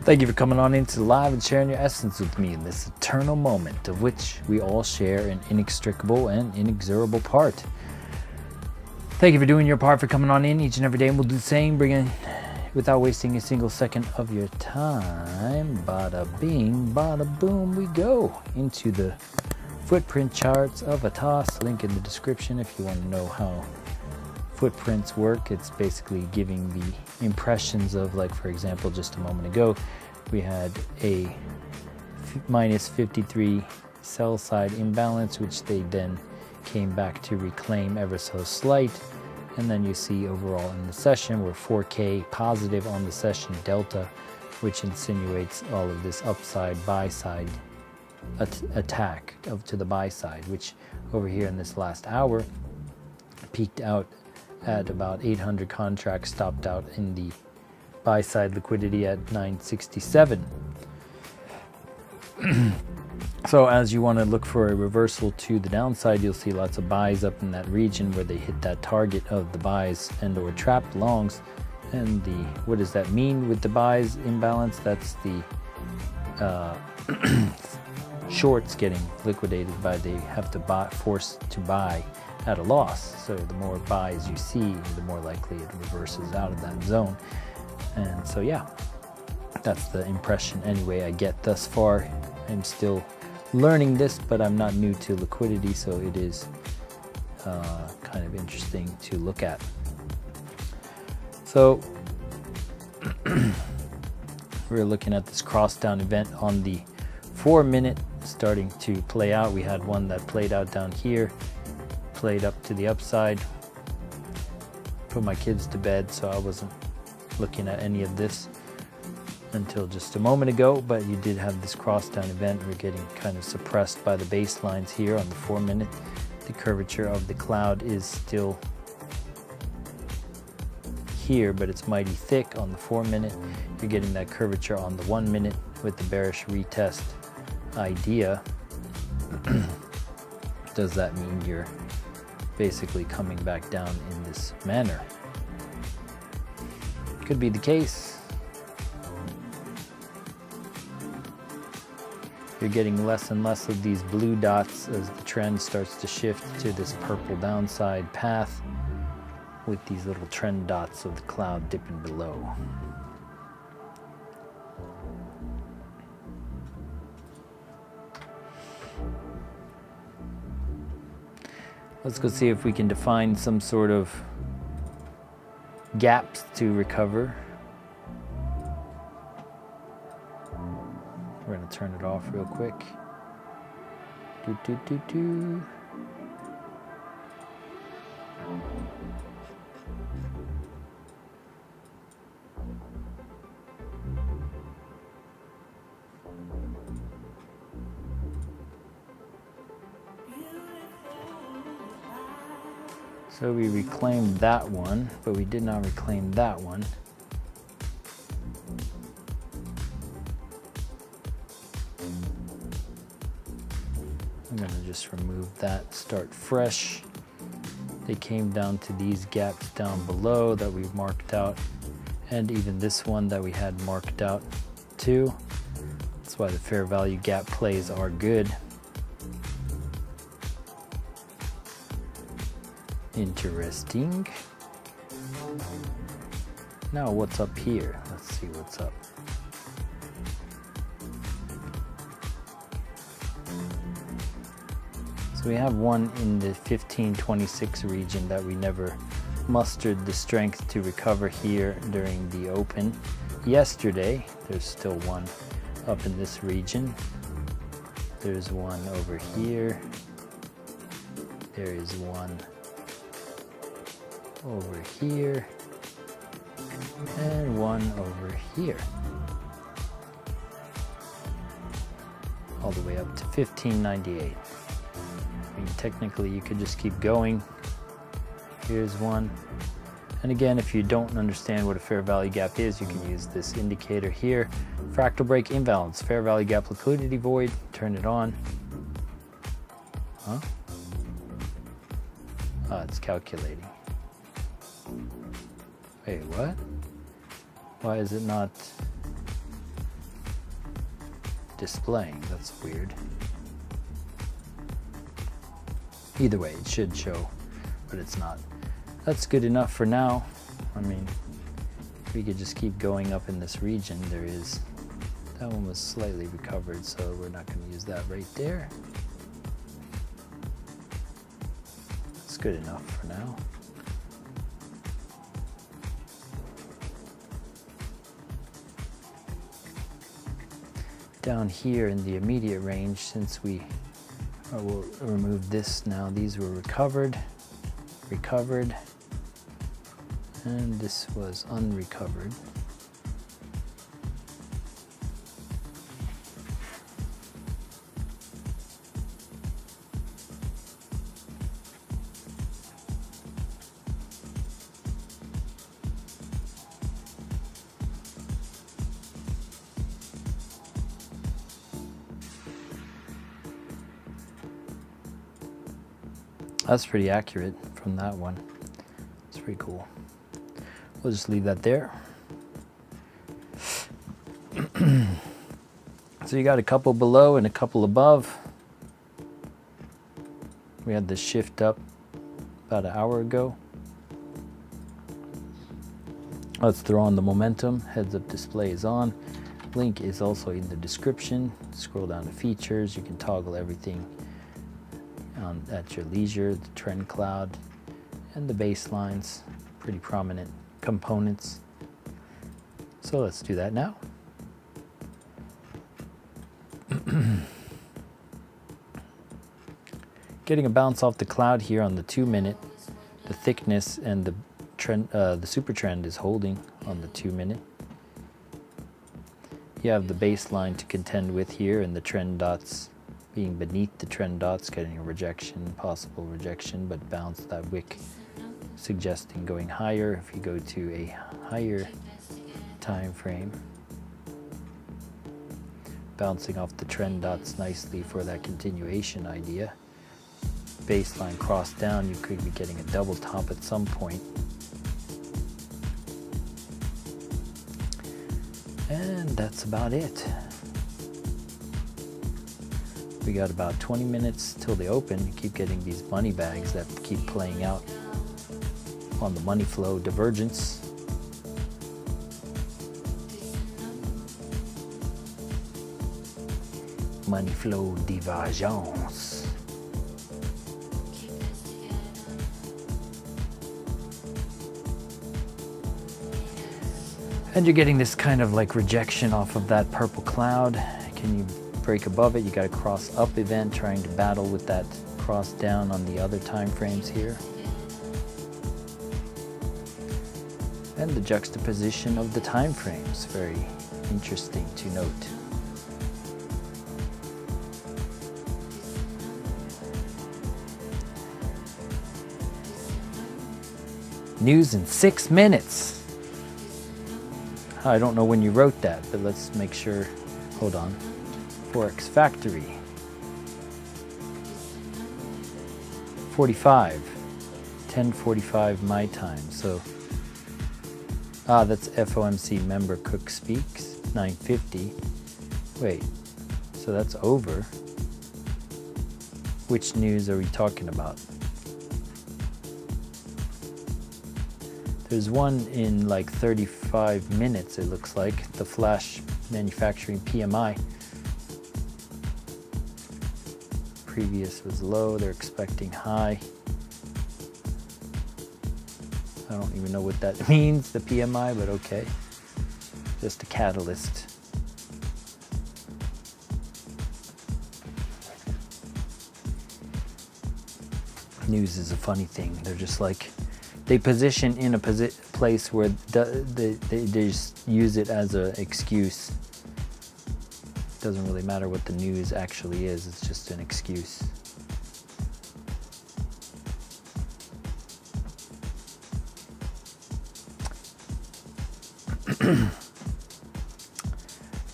Thank you for coming on into live and sharing your essence with me in this eternal moment of which we all share an inextricable and inexorable part. Thank you for doing your part, for coming on in each and every day, and we'll do the same, bringing without wasting a single second of your time. Bada bing, bada boom, we go into the footprint charts of a toss. Link in the description if you want to know how footprints work. It's basically giving the impressions of, like, for example, just a moment ago we had a minus 53 sell side imbalance, which they then came back to reclaim ever so slight, and then you see overall in the session we're 4K positive on the session delta, which insinuates all of this upside buy side attack to the buy side, which over here in this last hour peaked out at about 800 contracts, stopped out in the buy side liquidity at 967. So as you want to look for a reversal to the downside, you'll see lots of buys up in that region where they hit that target of the buys and or trapped longs. And the what does that mean with the buys imbalance? That's the shorts getting liquidated by they have to buy, forced to buy at a loss. So the more buys you see, the more likely it reverses out of that zone. And so yeah, that's the impression anyway I get thus far. I'm still learning this, but I'm not new to liquidity, so it is kind of interesting to look at. So we're looking at this cross down event on the 4 minute starting to play out. We had one that played out down here, played up to the upside. Put my kids to bed, so I wasn't looking at any of this until just a moment ago, but you did have this cross down event. We're getting kind of suppressed by the baselines here on the 4 minute. The curvature of the cloud is still here, but it's mighty thick on the 4 minute. You're getting that curvature on the 1 minute with the bearish retest idea. Does that mean you're basically coming back down in this manner? Could be the case. You're getting less and less of these blue dots as the trend starts to shift to this purple downside path, with these little trend dots of the cloud dipping below. Let's go see if we can define some sort of gaps to recover. We're going to turn it off real quick. So we reclaimed that one, but we did not reclaim that one. I'm going to just remove that, start fresh. They came down to these gaps down below that we've marked out, and even this one that we had marked out too. That's why the fair value gap plays are good. Interesting. Now what's up here? Let's see what's up. So we have one in the 1526 region that we never mustered the strength to recover here during the open yesterday. There's still one up in this region. There's one over here. There is one over here. And one over here. All the way up to 1598. I mean, technically you could just keep going. Here's one. And again, if you don't understand what a fair value gap is, you can use this indicator here. Fractal break imbalance, fair value gap liquidity void, turn it on. Huh? Oh, it's calculating. Wait, what? Why is it not displaying? That's weird. Either way, it should show, but it's not. That's good enough for now. I mean, we could just keep going up in this region. There is, that one was slightly recovered, so we're not going to use that right there. That's good enough for now. Down here in the immediate range, since we will remove this now, these were recovered, and this was unrecovered. That's pretty accurate from that one. It's pretty cool. We'll just leave that there. So you got a couple below and a couple above. We had this shift up about an hour ago. Let's throw on the momentum. Heads up display is on. Link is also in the description. Scroll down to features. You can toggle everything at your leisure. The trend cloud and the baselines, pretty prominent components. So let's do that now. Getting a bounce off the cloud here on the 2-minute. The thickness and the trend, the super trend is holding on the 2-minute. You have the baseline to contend with here, and the trend dots being beneath the trend dots, getting a rejection, possible rejection, but bounce that wick, suggesting going higher. If you go to a higher time frame, bouncing off the trend dots nicely for that continuation idea. Baseline cross down, you could be getting a double top at some point. And that's about it. We got about 20 minutes till they open. You keep getting these money bags that keep playing out on the money flow divergence. Money flow divergence. And you're getting this kind of like rejection off of that purple cloud. Can you break above it? You got a cross up event trying to battle with that cross down on the other time frames here. And the juxtaposition of the time frames, very interesting to note. News in 6 minutes. I don't know when you wrote that, but let's make sure. Hold on. Forex Factory. 10:45 my time. So, that's FOMC member Cook speaks. 9:50. Wait, so that's over. Which news are we talking about? There's one in like 35 minutes, it looks like, the flash manufacturing PMI. Previous was low, they're expecting high. I don't even know what that means, the PMI, but okay. Just a catalyst. News is a funny thing. They're just like, they position in a place where they just use it as an excuse. Doesn't really matter what the news actually is, it's just an excuse.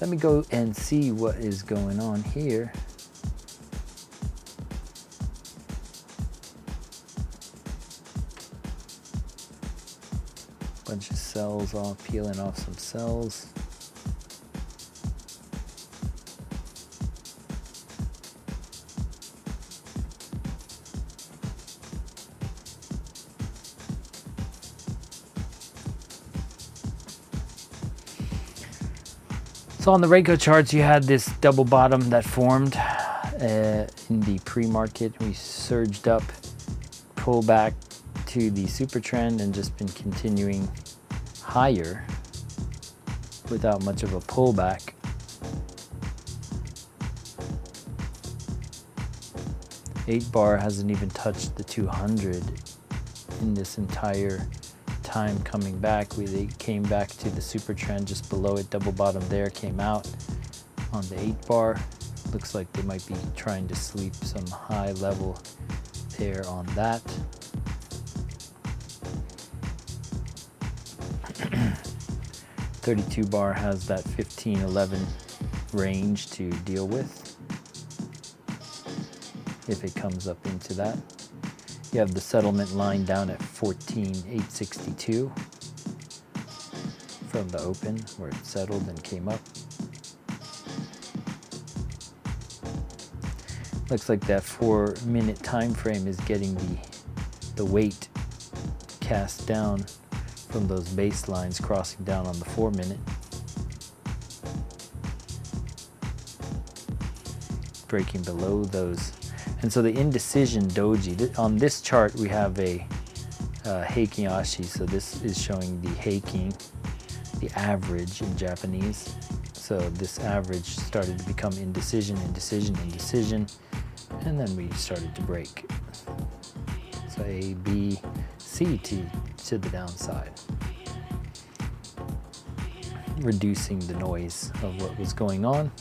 Let me go and see what is going on here. Bunch of cells off, peeling off some cells. So on the Reiko charts, you had this double bottom that formed in the pre-market. We surged up, pull back to the super trend, and just been continuing higher without much of a pullback. Eight bar hasn't even touched the 200 in this entire time coming back. They came back to the super trend just below it, double bottom there, came out on the 8 bar. Looks like they might be trying to sweep some high level there on that. $32 bar has that 15-11 range to deal with if it comes up into that. You have the settlement line down at 14,862 from the open where it settled and came up. Looks like that 4-minute time frame is getting the weight cast down from those baselines, crossing down on the 4-minute. Breaking below those. And so the indecision doji, on this chart we have a Heikin Ashi, so this is showing the Heikin, the average in Japanese. So this average started to become indecision, indecision, indecision, and then we started to break. So A, B, C to the downside, reducing the noise of what was going on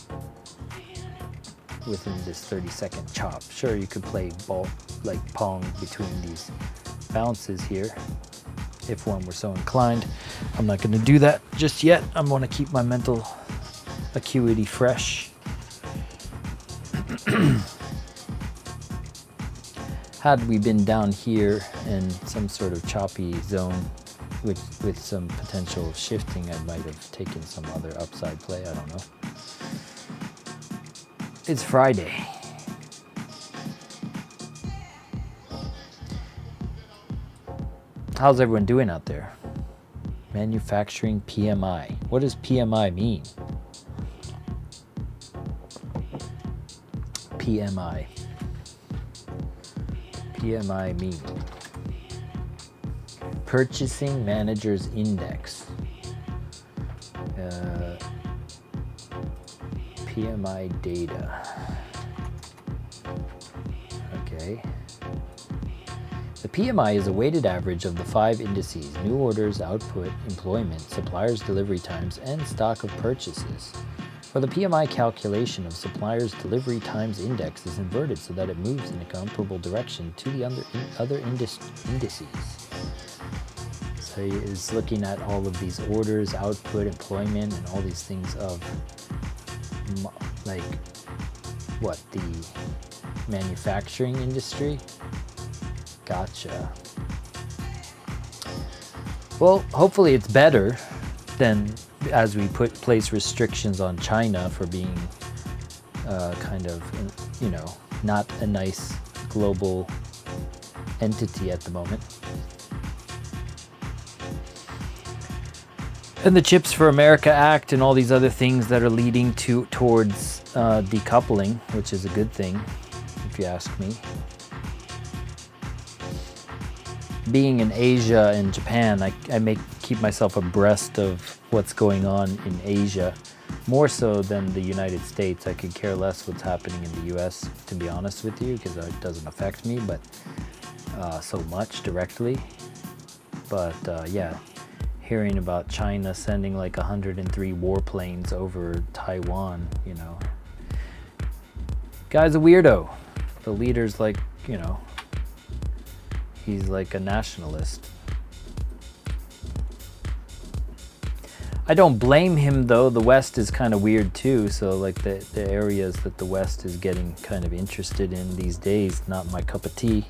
within this 30-second chop. Sure, you could play ball like pong between these bounces here if one were so inclined. I'm not going to do that just yet. I'm going to keep my mental acuity fresh. Had we been down here in some sort of choppy zone with some potential shifting, I might have taken some other upside play. I don't know. It's Friday. How's everyone doing out there? Manufacturing PMI. What does PMI mean? PMI. PMI mean Purchasing Managers Index. PMI data. Okay. The PMI is a weighted average of the 5 indices: new orders, output, employment, suppliers' delivery times, and stock of purchases. For the PMI calculation of suppliers' delivery times index is inverted so that it moves in a comparable direction to the other indices. So he is looking at all of these orders, output, employment, and all these things of like what, the manufacturing industry. Gotcha. Well, hopefully it's better than as we place restrictions on China for being kind of, you know, not a nice global entity at the moment. And the Chips for America Act and all these other things that are leading towards decoupling, which is a good thing, if you ask me. Being in Asia and Japan, I may keep myself abreast of what's going on in Asia, more so than the United States. I could care less what's happening in the US, to be honest with you, because it doesn't affect me, but so much directly. But yeah, hearing about China sending like 103 warplanes over Taiwan, you know. Guy's a weirdo. The leader's like, you know, he's like a nationalist. I don't blame him though. The West is kind of weird too. So like the areas that the West is getting kind of interested in these days, not my cup of tea.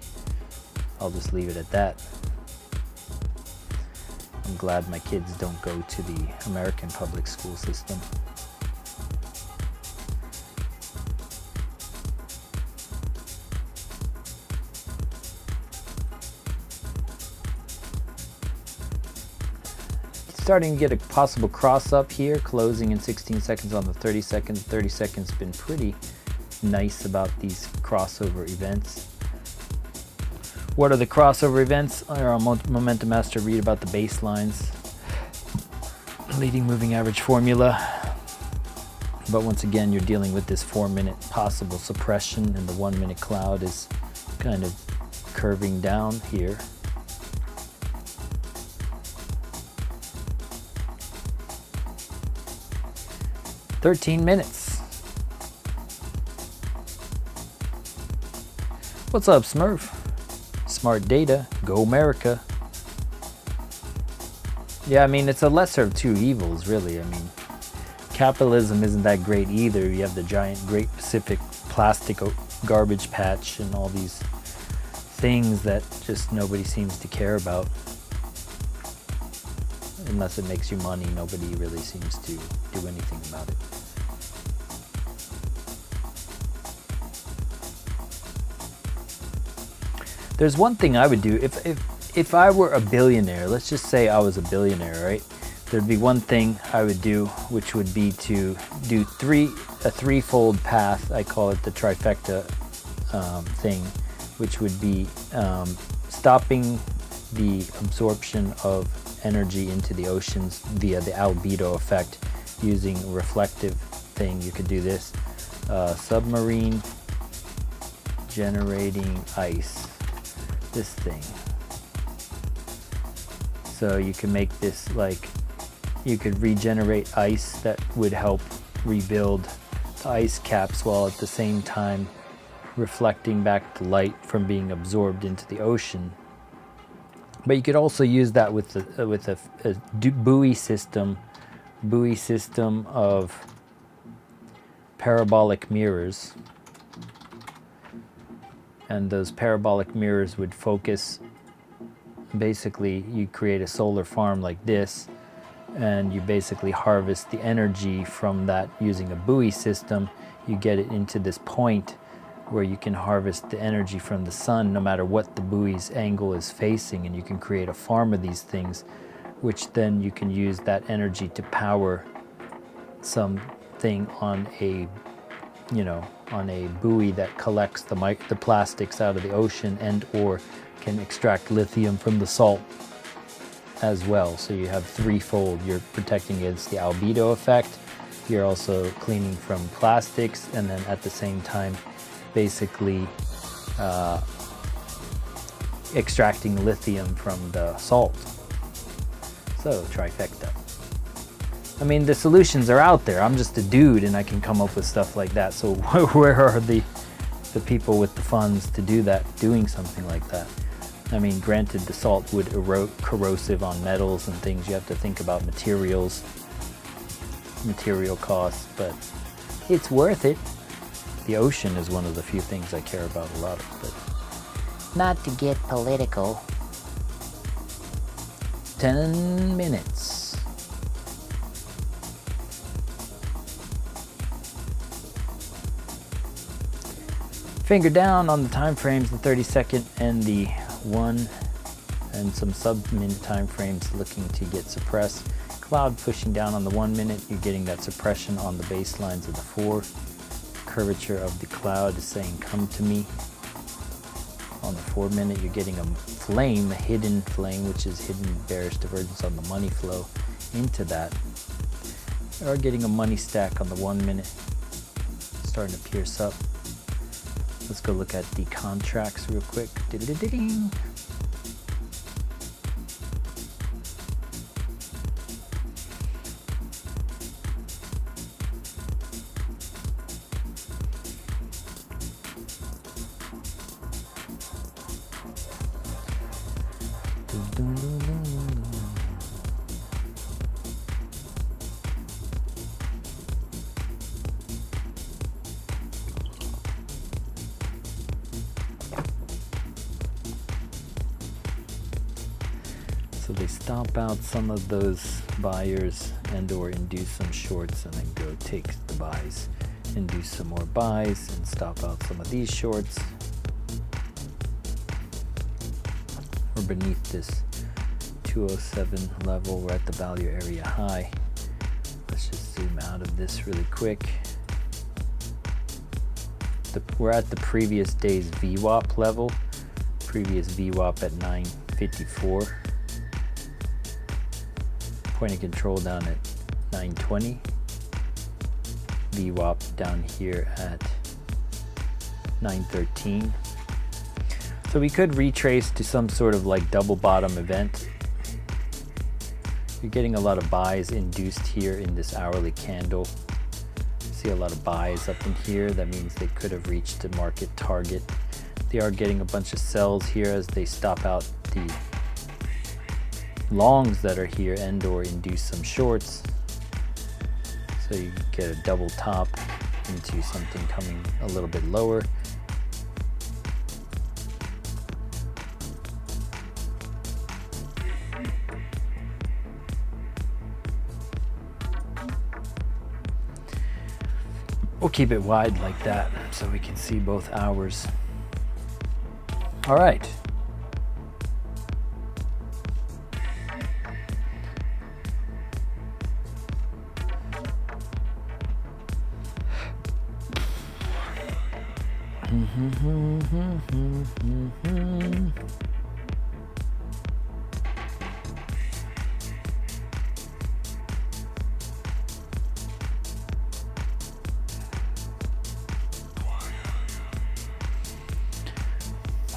I'll just leave it at that. I'm glad my kids don't go to the American public school system. Starting to get a possible cross up here, closing in 16 seconds on the 30 seconds. 30 seconds been pretty nice about these crossover events. What are the crossover events? Our Momentum Master, read about the baselines, leading moving average formula. But once again, you're dealing with this 4-minute possible suppression, and the 1-minute cloud is kind of curving down here. "13 minutes. What's up, Smurf? Smart data, go America. Yeah, I mean, it's a lesser of two evils, really. I mean, capitalism isn't that great either. You have the giant Great Pacific plastic garbage patch and all these things that just nobody seems to care about. Unless it makes you money, nobody really seems to do anything about it. There's one thing I would do if I were a billionaire. Let's just say I was a billionaire, right? There'd be one thing I would do, which would be to do a threefold path. I call it the trifecta thing, which would be stopping the absorption of energy into the oceans via the albedo effect using a reflective thing. You could do this. Submarine generating ice. This thing. So you can make this, like, you could regenerate ice that would help rebuild the ice caps while at the same time reflecting back the light from being absorbed into the ocean. But you could also use that with a buoy system of parabolic mirrors. And those parabolic mirrors would focus, basically you create a solar farm like this, and you basically harvest the energy from that using a buoy system. You get it into this point where you can harvest the energy from the sun no matter what the buoy's angle is facing, and you can create a farm of these things, which then you can use that energy to power something on a, you know, on a buoy that collects the plastics out of the ocean and or can extract lithium from the salt as well. So you have threefold. You're protecting against the albedo effect, you're also cleaning from plastics, and then at the same time basically extracting lithium from the salt. So trifecta. I mean, the solutions are out there. I'm just a dude and I can come up with stuff like that. So where are the people with the funds to do that, doing something like that? I mean, granted, the salt would erode, corrosive on metals and things. You have to think about materials, material costs, but it's worth it. The ocean is one of the few things I care about a lot, but not to get political. 10 minutes. Finger down on the time frames, the 30-second and the 1 and some sub-minute time frames looking to get suppressed. cloud pushing down on the 1 minute, you're getting that suppression on the baselines of the 4. Curvature of the cloud is saying, come to me. On the 4 minute, you're getting a flame, a hidden flame, which is hidden bearish divergence on the money flow into that. Or getting a money stack on the 1 minute, starting to pierce up. Let's go look at the contracts real quick. Ding-a-ding-ding. So they stomp out some of those buyers and or induce some shorts, and then go take the buys, induce some more buys, and stop out some of these shorts. We're beneath this 207 level. We're at the value area high. Let's just zoom out of this really quick. We're at the previous day's VWAP level. Previous VWAP at 954. Point of control down at 920. VWAP down here at 913. So we could retrace to some sort of like double bottom event. You're getting a lot of buys induced here in this hourly candle. See a lot of buys up in here. That means they could have reached the market target. They are getting a bunch of sells here as they stop out the longs that are here and or induce some shorts. So you get a double top into something coming a little bit lower. We'll keep it wide like that so we can see both hours. All right.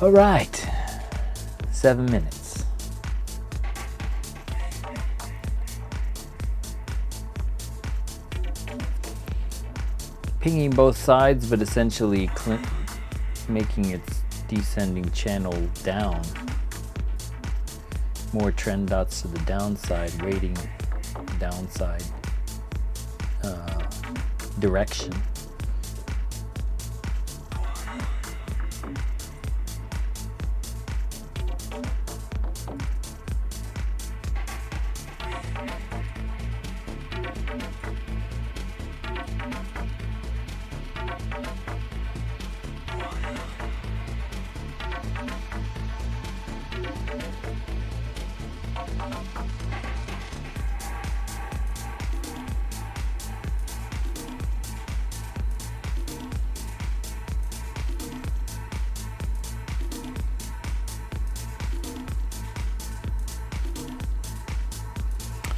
All right, 7 minutes. Pinging both sides, but essentially making its descending channel down. More trend dots to the downside, rating downside direction.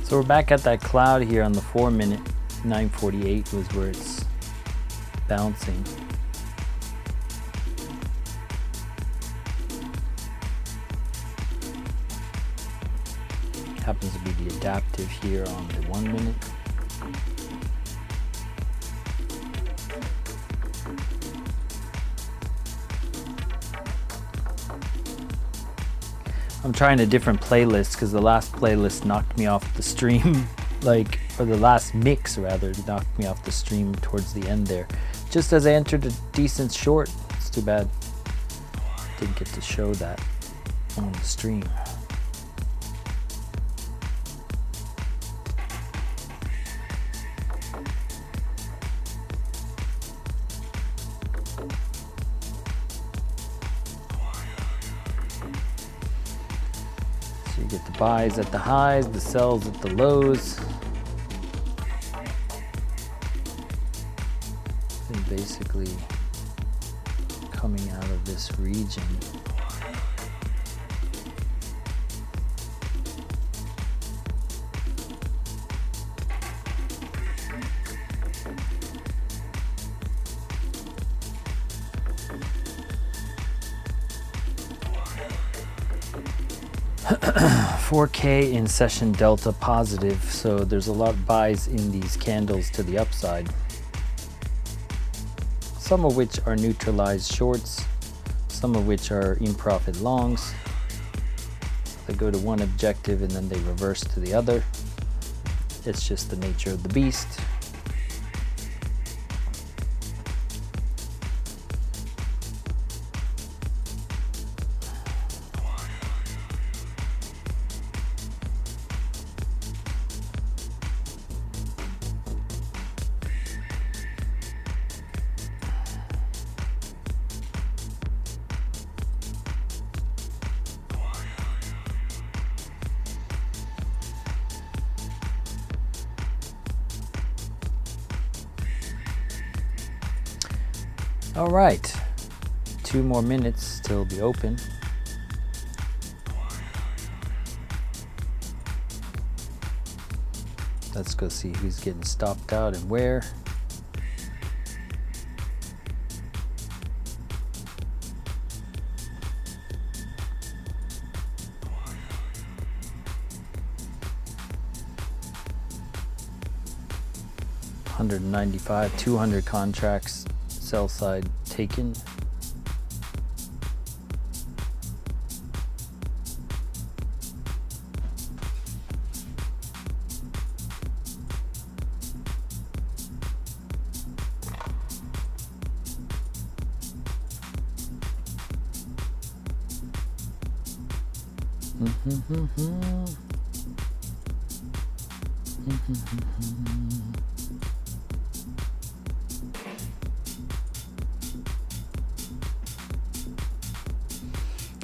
So we're back at that cloud here on the 4 minute. 948 was where it's bouncing. Happens to be the adaptive here on the 1 minute. I'm trying a different playlist because the last playlist knocked me off the stream, or the last mix rather, knocked me off the stream towards the end there. Just as I entered a decent short. It's too bad didn't get to show that on the stream. you get the buys at the highs, the sells at the lows. And basically coming out of this region. $4K in session delta positive, so there's a lot of buys in these candles to the upside, some of which are neutralized shorts, some of which are in profit longs. They go to one objective and then they reverse to the other. It's just the nature of the beast. All right, 2 more minutes till the open. Let's go see who's getting stopped out and where. $195, 200 contracts. Sell side taken.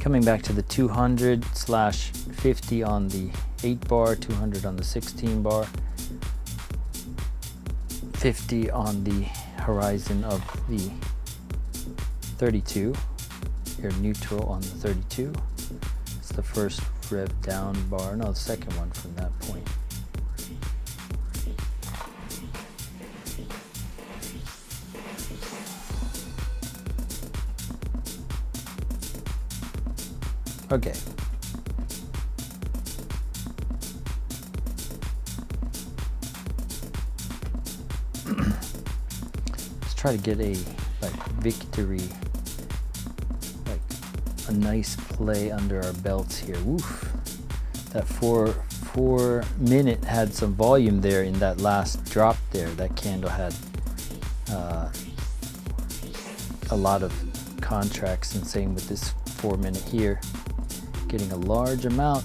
Coming back to the 200/50 on the 8 bar, 200 on the 16 bar, 50 on the horizon of the 32. Here neutral on the 32. It's the first rev down bar, no, the second one from that point. Okay. Let's try to get a victory, like a nice play under our belts here. Woof. That 4 minute had some volume there in that last drop there. That candle had a lot of contracts, and same with this 4 minute here. Getting a large amount.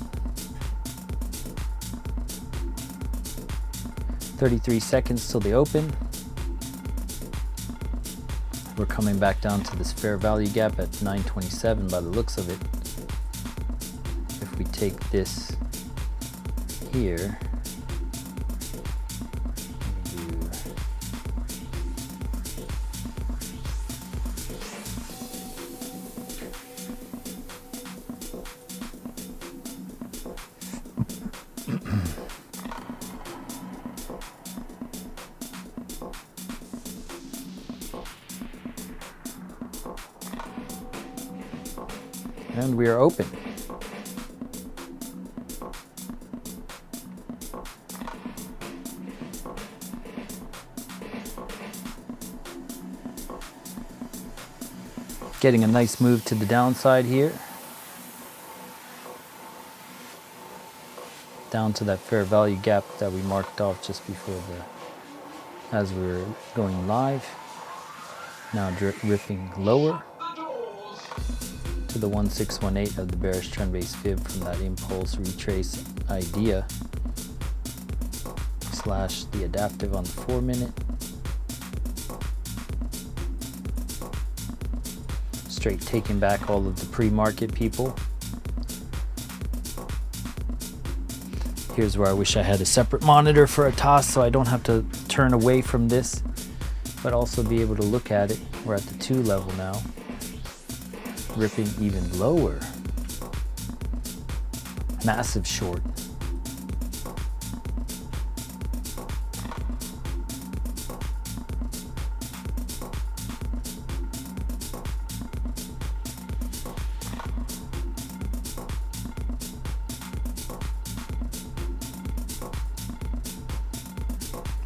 33 seconds till the open. We're coming back down to this fair value gap at 927 by the looks of it. If we take this here, and we are open. Getting a nice move to the downside here. Down to that fair value gap that we marked off just before as we were going live. Now ripping lower to the 1618 of the bearish trend base fib from that impulse retrace idea / the adaptive on the 4 minute. Straight taking back all of the pre-market people. Here's where I wish I had a separate monitor for a toss so I don't have to turn away from this, but also be able to look at it. We're at the 2 level now, ripping even lower. Massive short.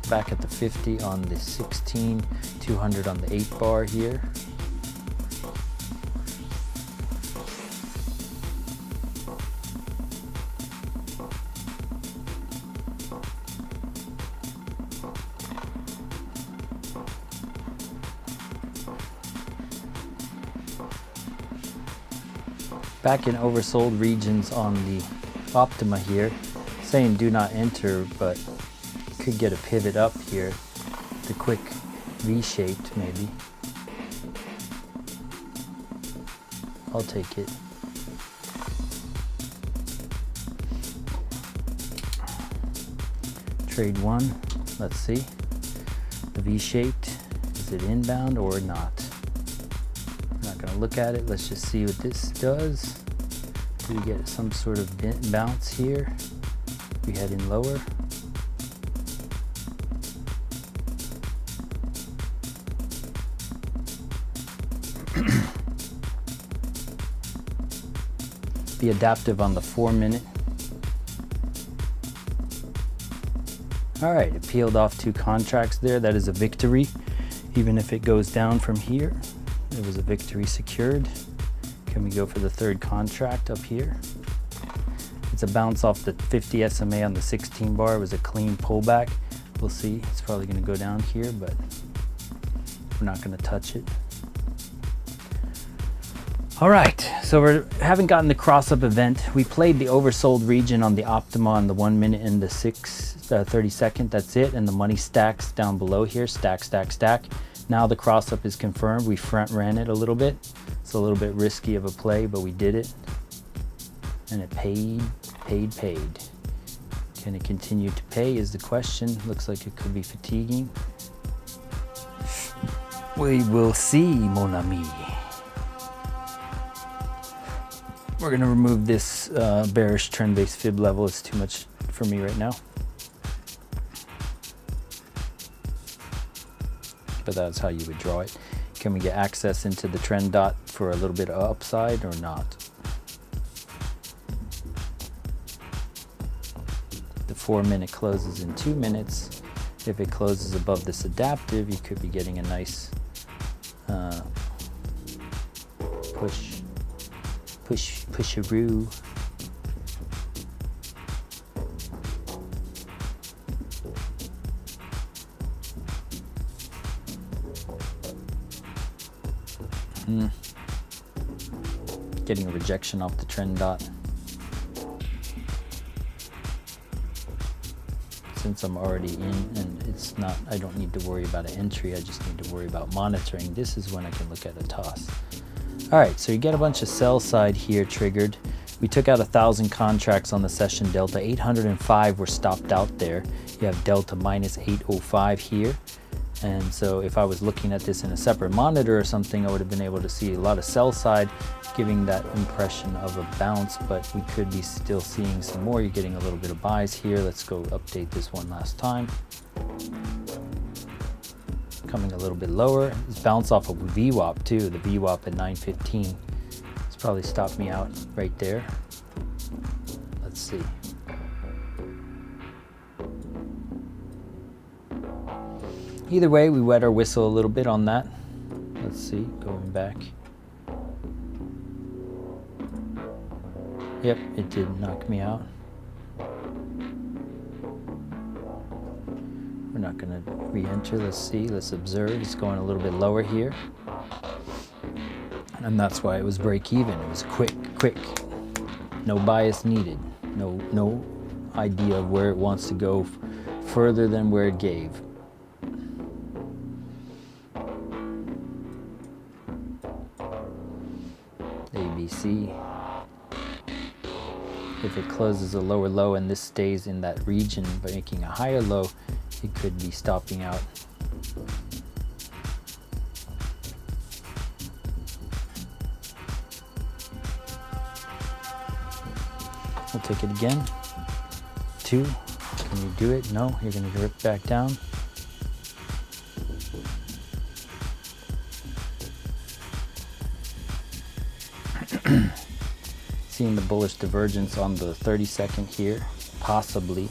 Back at the 50 on the 16, 200 on the 8 bar here. Back in oversold regions on the Optima here, saying do not enter, but could get a pivot up here, the quick V-shaped maybe. I'll take it. Trade 1, let's see. The V-shaped, is it inbound or not? I'm not gonna look at it, let's just see what this does. Do we get some sort of bounce here? We head in lower. Be adaptive on the 4 minute. All right, it peeled off 2 contracts there. That is a victory. Even if it goes down from here, it was a victory secured. Can we go for the 3rd contract up here? It's a bounce off the 50 SMA on the 16 bar. It was a clean pullback. We'll see. It's probably going to go down here, but we're not going to touch it. All right, so we haven't gotten the cross-up event. We played the oversold region on the Optima on the 1 minute and the 30 second. That's it, and the money stacks down below here. Stack, stack, stack. Now the cross-up is confirmed. We front ran it a little bit. It's a little bit risky of a play, but we did it, and it paid. Can it continue to pay is the question. Looks like it could be fatiguing. We will see, mon ami. We're going to remove this bearish trend-based fib level. It's too much for me right now. But that's how you would draw it. Can we get access into the trend dot for a little bit of upside or not? The 4 minute closes in 2 minutes. If it closes above this adaptive, you could be getting a nice push-a-roo. Getting a rejection off the trend dot. Since I'm already in and it's not, I don't need to worry about an entry, I just need to worry about monitoring. This is when I can look at a toss. All right, so you get a bunch of sell side here triggered. We took out 1,000 contracts on the session delta. 805 were stopped out there. You have delta minus 805 here. And so if I was looking at this in a separate monitor or something, I would have been able to see a lot of sell side giving that impression of a bounce, but we could be still seeing some more. You're getting a little bit of buys here. Let's go update this one last time. Coming a little bit lower. It's bounced off of VWAP too. The VWAP at 915. It's probably stopped me out right there. Let's see. Either way, we wet our whistle a little bit on that. Let's see, going back. Yep, it did knock me out. We're not gonna re-enter. Let's see, let's observe. It's going a little bit lower here. And that's why it was break even. It was quick. No bias needed. No idea of where it wants to go further than where it gave. ABC. if it closes a lower low and this stays in that region by making a higher low, it could be stopping out. We'll take it again. 2. Can you do it? No, you're going to rip back down. Seeing the bullish divergence on the 30-second here, possibly.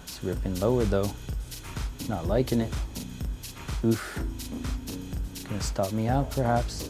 It's ripping lower though. Not liking it. Oof. Gonna stop me out perhaps.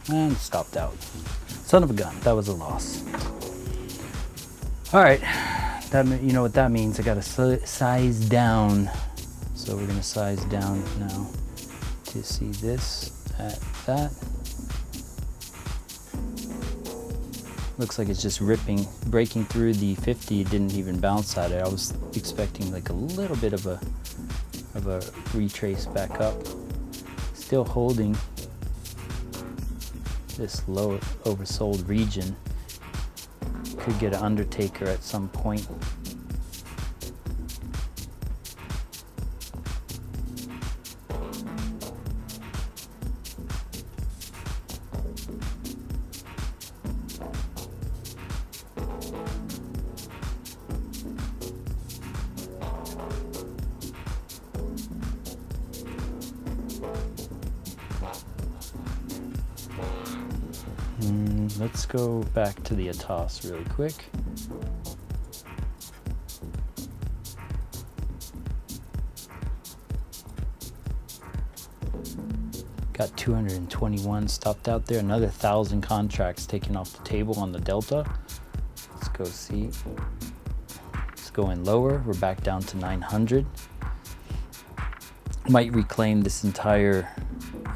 And stopped out. Son of a gun, that was a loss. All right, you know what that means. I gotta size down. So we're gonna size down now to see this at that. Looks like it's just ripping, breaking through the 50. It didn't even bounce at it. I was expecting like a little bit of a retrace back up. Still holding this low oversold region. Could get an undertaker at some point. Let's go back to the ATOS really quick. Got 221 stopped out there. Another 1,000 contracts taken off the table on the Delta. Let's go see. Let's go in lower. We're back down to 900. Might reclaim this entire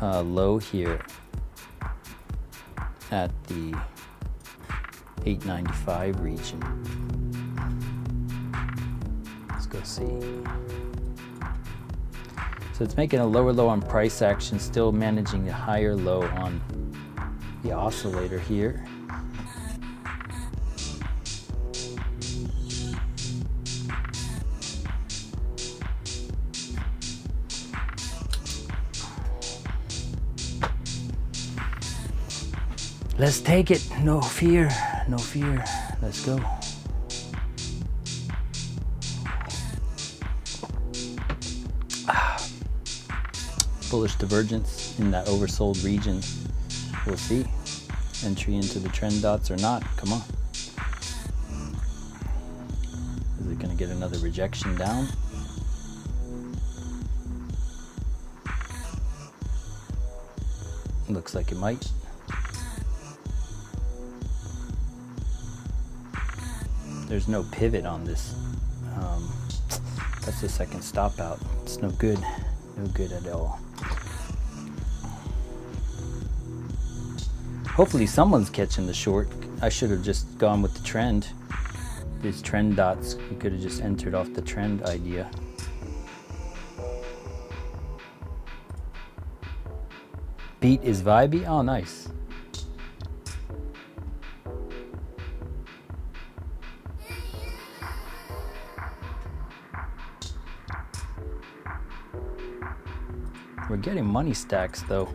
low here at the 895 region. Let's go see. So it's making a lower low on price action, still managing a higher low on the oscillator here. Let's take it. No fear. No fear. Let's go. Bullish divergence in that oversold region. We'll see. Entry into the trend dots or not. Come on. Is it going to get another rejection down? Looks like it might. There's no pivot on this. That's the second stop out. It's no good. No good at all. Hopefully someone's catching the short. I should have just gone with the trend. These trend dots, you could have just entered off the trend idea. Beat is vibey. Oh, nice. We're getting money stacks though.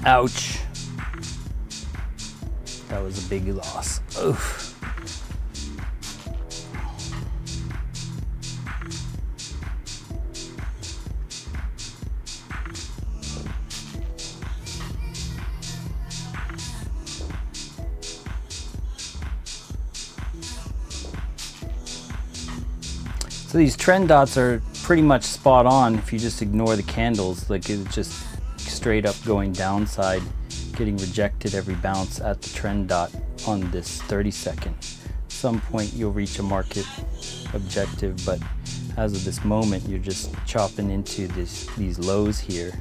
Ouch. That was a big loss. Oof. So these trend dots are pretty much spot on if you just ignore the candles. Like it's just straight up going downside, getting rejected every bounce at the trend dot on this 30-second. At some point you'll reach a market objective, but as of this moment you're just chopping into these lows here.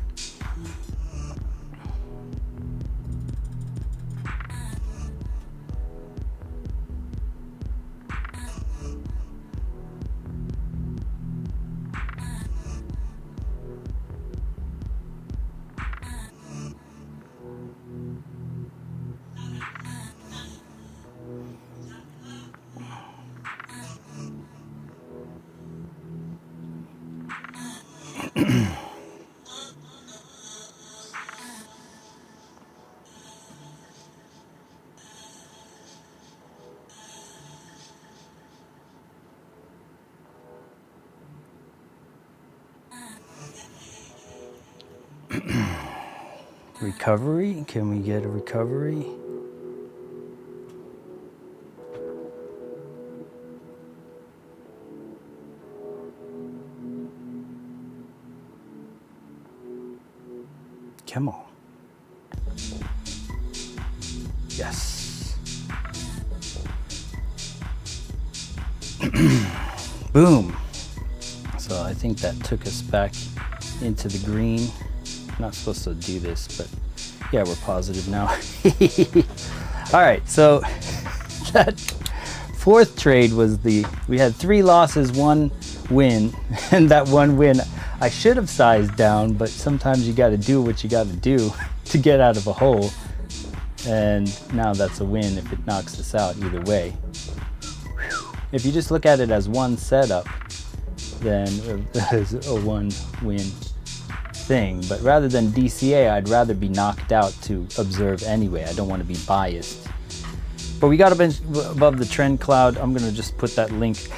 Recovery? Can we get a recovery? Come on. Yes. Boom. So I think that took us back into the green. Not supposed to do this, but yeah, we're positive now. All right, so that fourth trade was we had 3 losses, 1 win, and that 1 win I should have sized down, but sometimes you got to do what you got to do to get out of a hole, and now that's a win if it knocks us out either way. If you just look at it as one setup, then it's a 1 win thing, but rather than DCA, I'd rather be knocked out to observe anyway. I don't want to be biased. But we got above the trend cloud. I'm gonna just put that link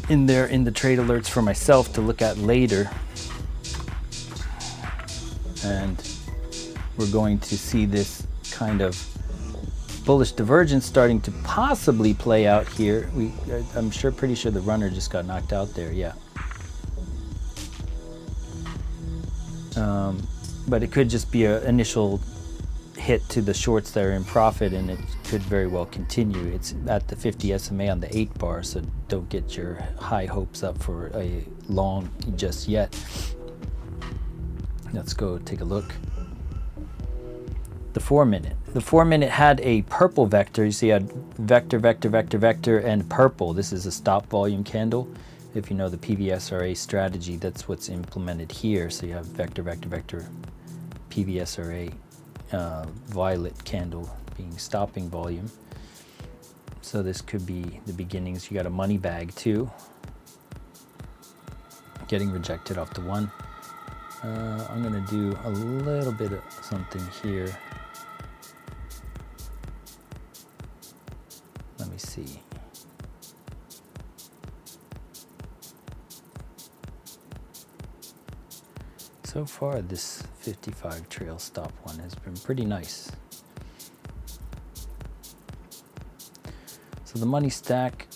in there in the trade alerts for myself to look at later. And we're going to see this kind of bullish divergence starting to possibly play out here. I'm pretty sure the runner just got knocked out there, yeah. But it could just be an initial hit to the shorts that are in profit, and it could very well continue. It's at the 50 SMA on the 8 bar, so don't get your high hopes up for a long just yet. Let's go take a look. The 4-minute. The 4-minute had a purple vector. You see, I had vector, vector, vector, vector, and purple. This is a stop volume candle. If you know the PVSRA strategy, that's what's implemented here. So you have vector, vector, vector, PVSRA, violet candle being stopping volume. So this could be the beginnings. You got a money bag too, getting rejected off the 1. I'm gonna do a little bit of something here. Let me see. So far, this 55 trail stop one has been pretty nice. So the money stack,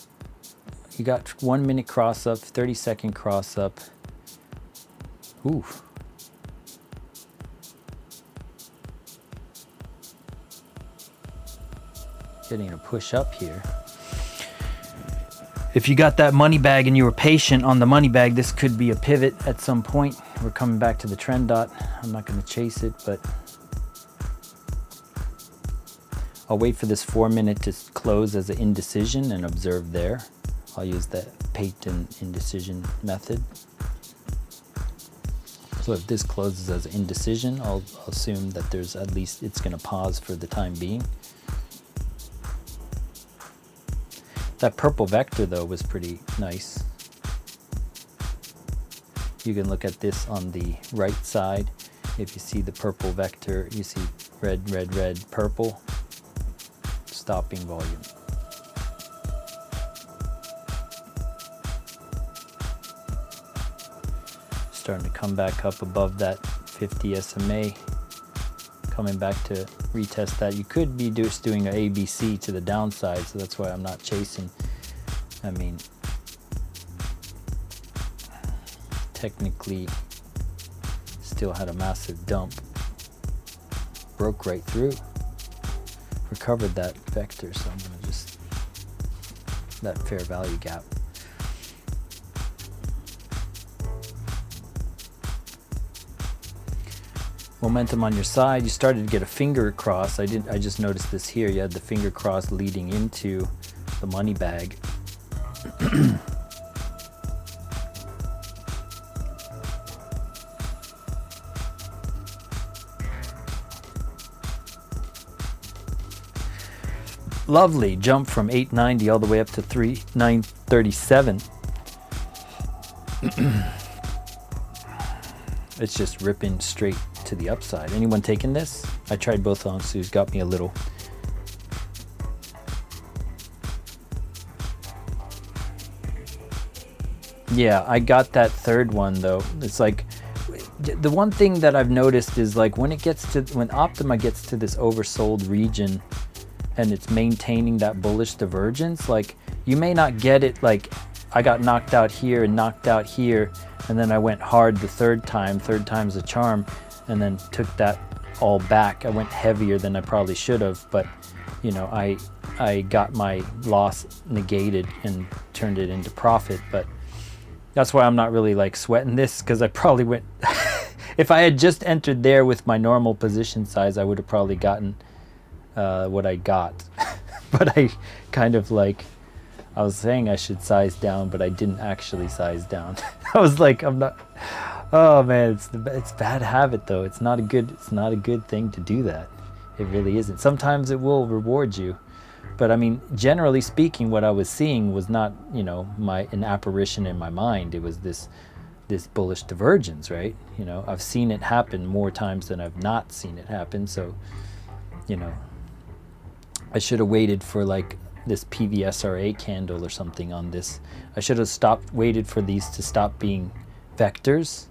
you got 1-minute cross up, 30-second cross up. Ooh. Getting a push up here. If you got that money bag and you were patient on the money bag, this could be a pivot at some point. We're coming back to the trend dot. I'm not going to chase it, but I'll wait for this 4-minute to close as an indecision and observe there. I'll use the Peyton indecision method. So if this closes as an indecision, I'll assume that there's at least it's going to pause for the time being. That purple vector though was pretty nice. You can look at this on the right side. If you see the purple vector, you see red, red, red, purple. It's stopping volume. Starting to come back up above that 50 SMA, coming back to retest that. You could be just doing an ABC to the downside, so that's why I'm not chasing. I mean, technically still had a massive dump, broke right through, recovered that vector, so I'm gonna just, that fair value gap. Momentum on your side, you started to get a finger cross. I just noticed this here. You had the finger cross leading into the money bag. Lovely jump from 890 all the way up to 937. It's just ripping straight to the upside. Anyone taking this? I tried both on, so it's got me a little. Yeah, I got that third one though. It's like, the one thing that I've noticed is like when Optima gets to this oversold region and it's maintaining that bullish divergence, like you may not get it, like I got knocked out here and knocked out here, and then I went hard the third time's a charm, and then took that all back. I went heavier than I probably should have, but you know, I got my loss negated and turned it into profit. But that's why I'm not really like sweating this, because I probably went if I had just entered there with my normal position size, I would have probably gotten what I got. But I kind of like, I was saying I should size down, but I didn't actually size down. I was like, I'm not. Oh man, it's bad habit though. It's not a good thing to do that. It really isn't. Sometimes it will reward you, but I mean, generally speaking, what I was seeing was not, you know, an apparition in my mind. It was this bullish divergence, right? You know, I've seen it happen more times than I've not seen it happen. So, you know, I should have waited for like this PVSRA candle or something on this. I should have waited for these to stop being vectors.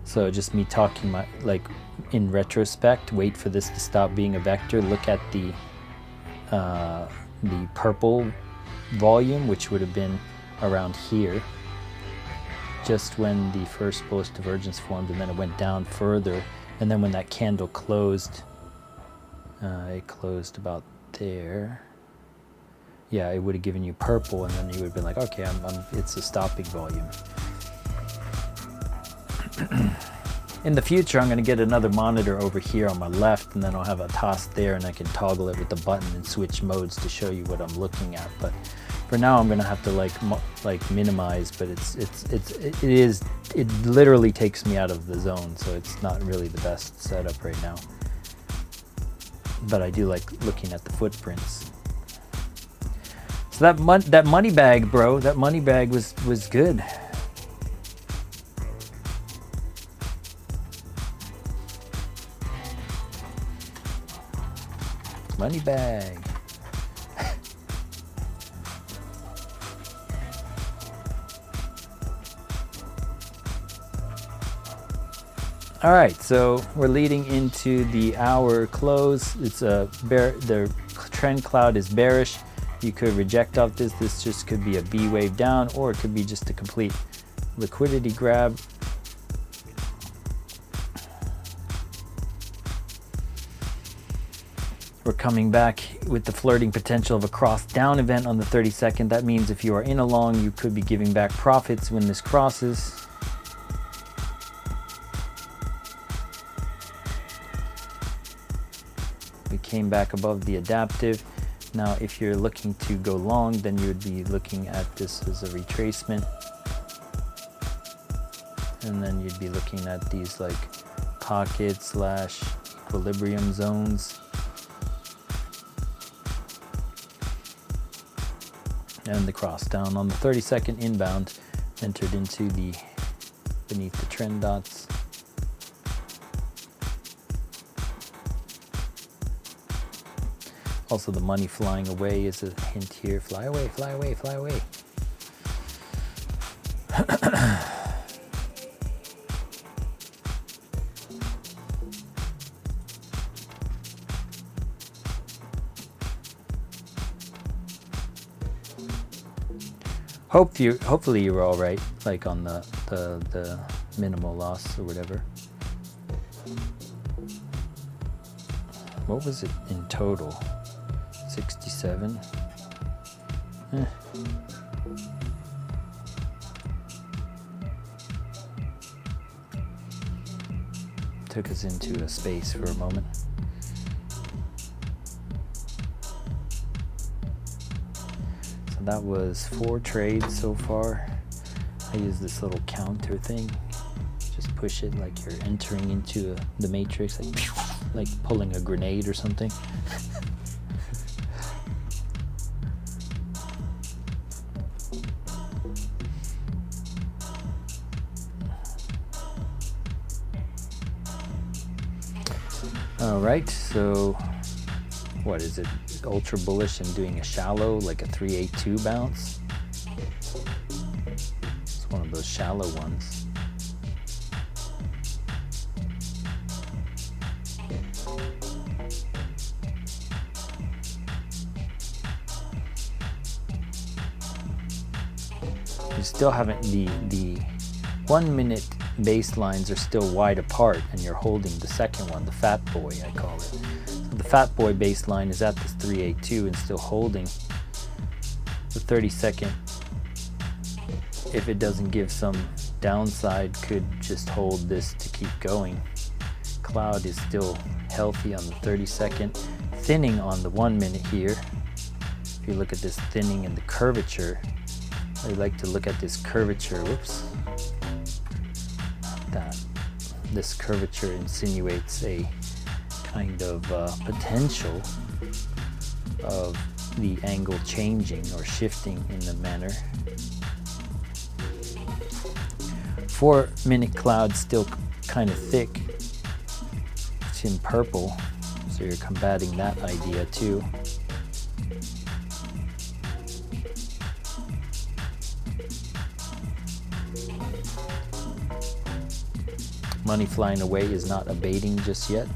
So just me talking like in retrospect, wait for this to stop being a vector. Look at the purple volume, which would have been around here, just when the first bullish divergence formed, and then it went down further, and then when that candle closed, it closed about there. Yeah, it would have given you purple, and then you would have been like, okay, it's a stopping volume. In the future, I'm going to get another monitor over here on my left, and then I'll have a TOS there, and I can toggle it with the button and switch modes to show you what I'm looking at. But for now, I'm going to have to like minimize. But it literally takes me out of the zone, so it's not really the best setup right now. But I do like looking at the footprints. So that money bag, bro, that money bag was good. Money bag. All right, so we're leading into the hour close. It's the trend cloud is bearish. You could reject off this. This just could be a B wave down, or it could be just a complete liquidity grab. We're coming back with the flirting potential of a cross down event on the 32nd. That means if you are in a long, you could be giving back profits when this crosses. We came back above the adaptive. Now, if you're looking to go long, then you would be looking at this as a retracement. And then you'd be looking at these like pocket / equilibrium zones. And the cross down on the 32nd inbound entered into the beneath the trend dots. Also, the money flying away is a hint here. Fly away, fly away, fly away. Hopefully you were all right, like on the minimal loss or whatever. What was it in total? 67. Took us into a space for a moment. So that was 4 trades so far. I use this little counter thing. Just push it like you're entering into the matrix, like pulling a grenade or something. All right, so what is it? Ultra bullish and doing a shallow, like a 382 bounce. It's one of those shallow ones. You still haven't, the 1 minute baselines are still wide apart, and you're holding the second one, the fat boy I call it. So the fat boy baseline is at this 382 and still holding. The 30-second, if it doesn't give some downside, could just hold this to keep going. Cloud is still healthy on the 30-second, thinning on the 1 minute here. If you look at this thinning and the curvature, I like to look at this curvature. Whoops. This curvature insinuates a kind of potential of the angle changing or shifting in the manner. 4 minute cloud still kind of thick. It's in purple, so you're combating that idea too. Money flying away is not abating just yet.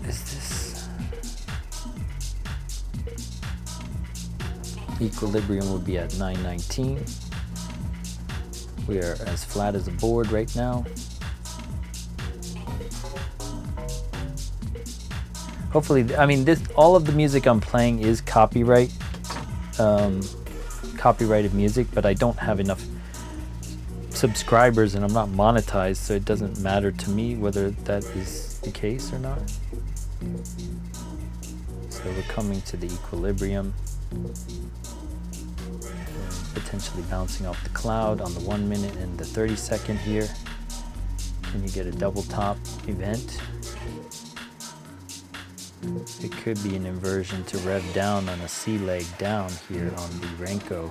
Is this equilibrium would be at 919. We are as flat as a board right now. Hopefully, I mean, all of the music I'm playing is copyrighted music, but I don't have enough subscribers and I'm not monetized, so it doesn't matter to me whether that is the case or not. So we're coming to the equilibrium, potentially bouncing off the cloud on the 1 minute and the 30-second here, and you get a double top event. It could be an inversion to rev down on a C leg down here on the Renko.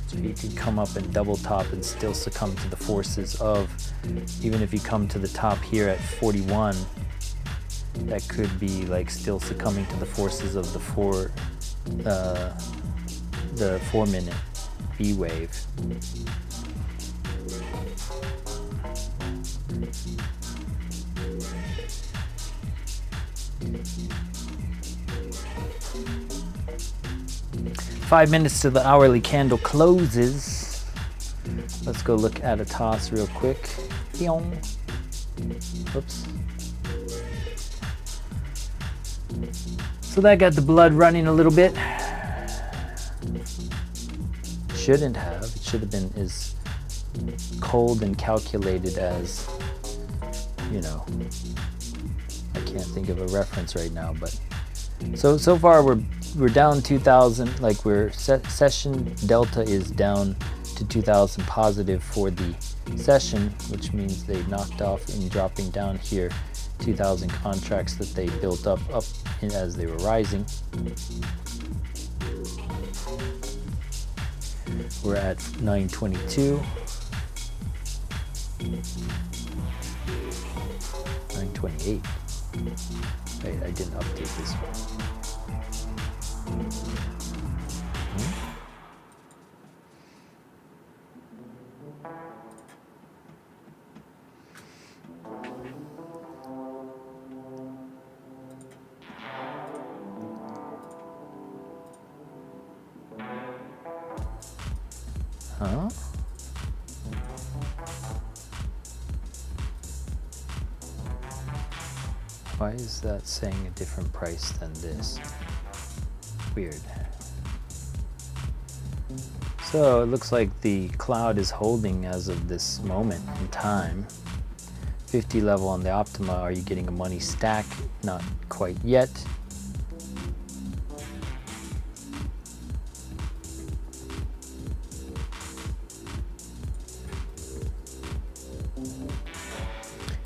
So you could come up and double top and still succumb to the forces of, even if you come to the top here at 41, that could be like still succumbing to the forces of the 4 minute V wave. Five minutes to the hourly candle closes. Let's go look at a toss real quick. Oops. So that got the blood running a little bit. Shouldn't have. It should have been as cold and calculated as, you know, I can't think of a reference right now, but so far we're down 2,000, like session delta is down to 2,000 positive for the session, which means they knocked off in dropping down here 2,000 contracts that they built up as they were rising. We're at 922. 928. Wait, I didn't update this one. Huh? Why is that saying a different price than this? Weird. So it looks like the cloud is holding as of this moment in time. 50 level on the Optima. Are you getting a money stack? Not quite yet.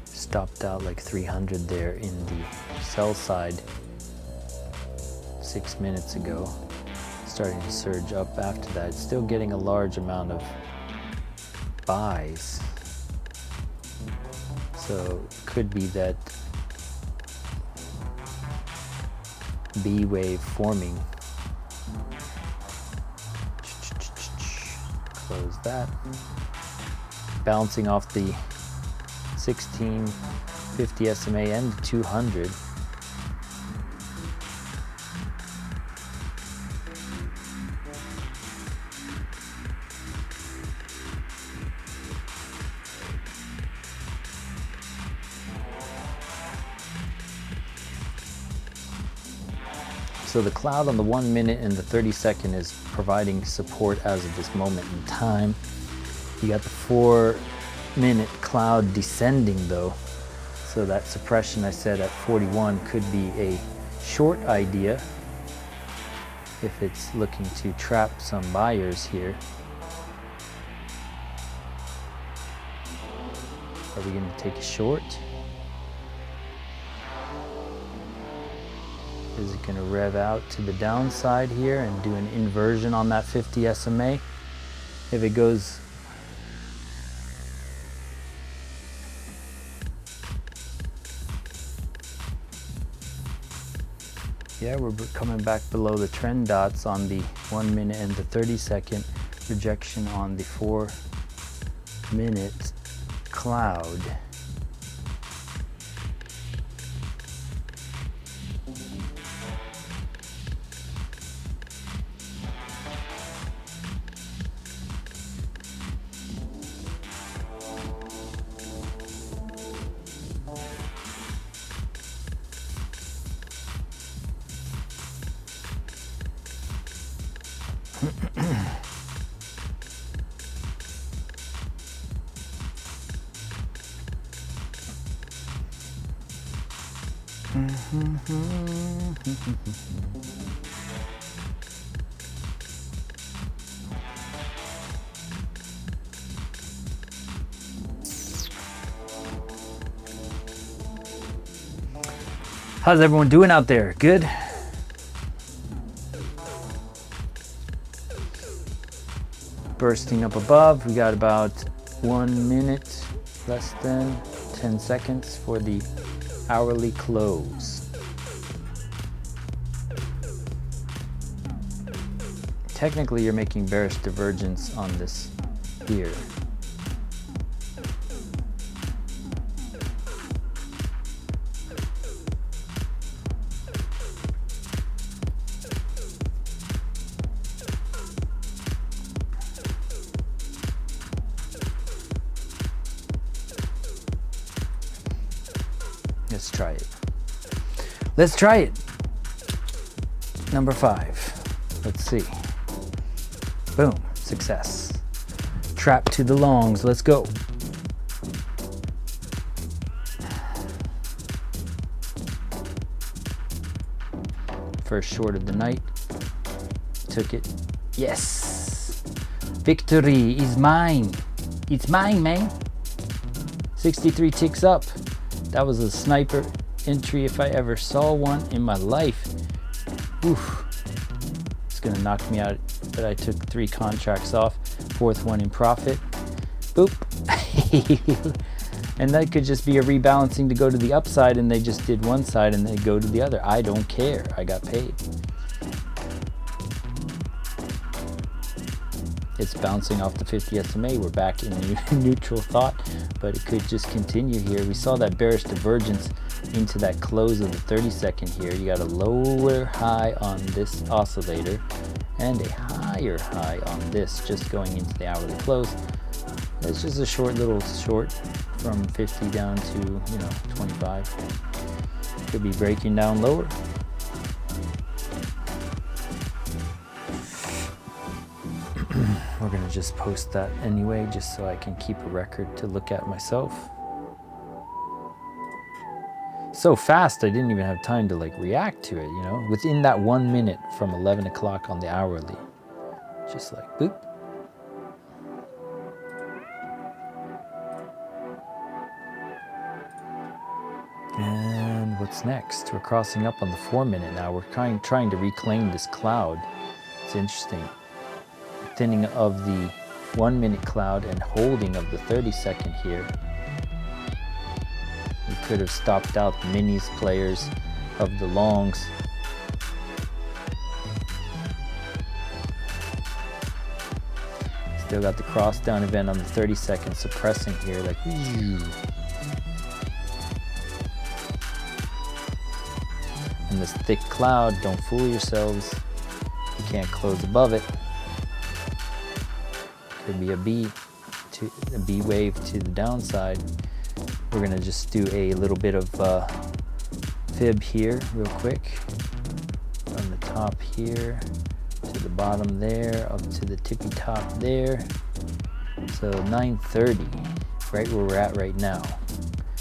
Stopped out like 300 there in the sell side 6 minutes ago. Starting to surge up after that. It's still getting a large amount of buys. So could be that B wave forming. Close that. Bouncing off the 1650 SMA and 200. So the cloud on the 1 minute and the 30-second is providing support as of this moment in time. You got the 4-minute cloud descending though. So that suppression I said at 41 could be a short idea if it's looking to trap some buyers here. Are we going to take a short? Is it going to rev out to the downside here and do an inversion on that 50 SMA? If it goes yeah, we're coming back below the trend dots on the 1 minute and the 30-second. Rejection on the 4-minute cloud. How's everyone doing out there? Good? Bursting up above. We got about 1 minute, less than 10 seconds for the hourly close. Technically, you're making bearish divergence on this here. Let's try it. Let's try it. Number 5. Let's see. Boom. Success. Trap to the longs. Let's go. First short of the night. Took it. Yes. Victory is mine. It's mine, man. 63 ticks up. That was a sniper entry if I ever saw one in my life. Oof. It's gonna knock me out, but I took 3 contracts off, 4th one in profit. Boop. And that could just be a rebalancing to go to the upside, and they just did one side and they go to the other. I don't care. I got paid. It's bouncing off the 50 SMA. We're back in neutral thought, but it could just continue here. We saw that bearish divergence into that close of the 30-second here. You got a lower high on this oscillator and a higher high on this, just going into the hourly close. It's just a little short from 50 down to 25. Could be breaking down lower. We're gonna just post that anyway, just so I can keep a record to look at myself. So fast, I didn't even have time to react to it, within that 1 minute from 11 o'clock on the hourly. Just like boop. And what's next? We're crossing up on the 4-minute now. We're trying to reclaim this cloud. It's interesting. Thinning of the 1-minute cloud and holding of the 30-second here. We could have stopped out the minis players of the longs. Still got the cross down event on the 30-second suppressing here, and this thick cloud, don't fool yourselves. You can't close above it. Could be a B wave to the downside. We're gonna just do a little bit of fib here real quick. From the top here to the bottom there, up to the tippy top there. So 930, right where we're at right now.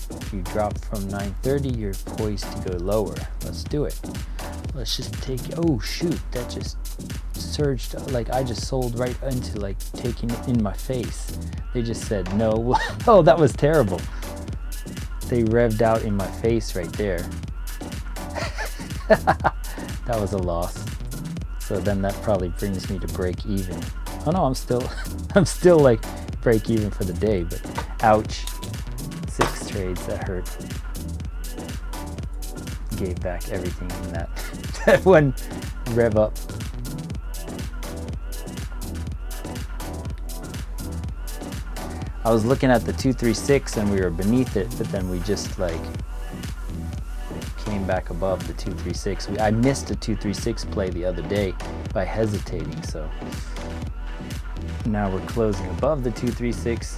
If you drop from 930, you're poised to go lower. Let's do it. Let's just take, oh shoot, that just surged, I just sold right into taking it in my face. They just said no. Oh, that was terrible. They revved out in my face right there. That was a loss. So then that probably brings me to break even. Oh no, I'm still break even for the day, but ouch. 6 trades, that hurt. Gave back everything in that one rev up. I was looking at the 236 and we were beneath it, but then we just came back above the 236. I missed a 236 play the other day by hesitating, so now we're closing above the 236.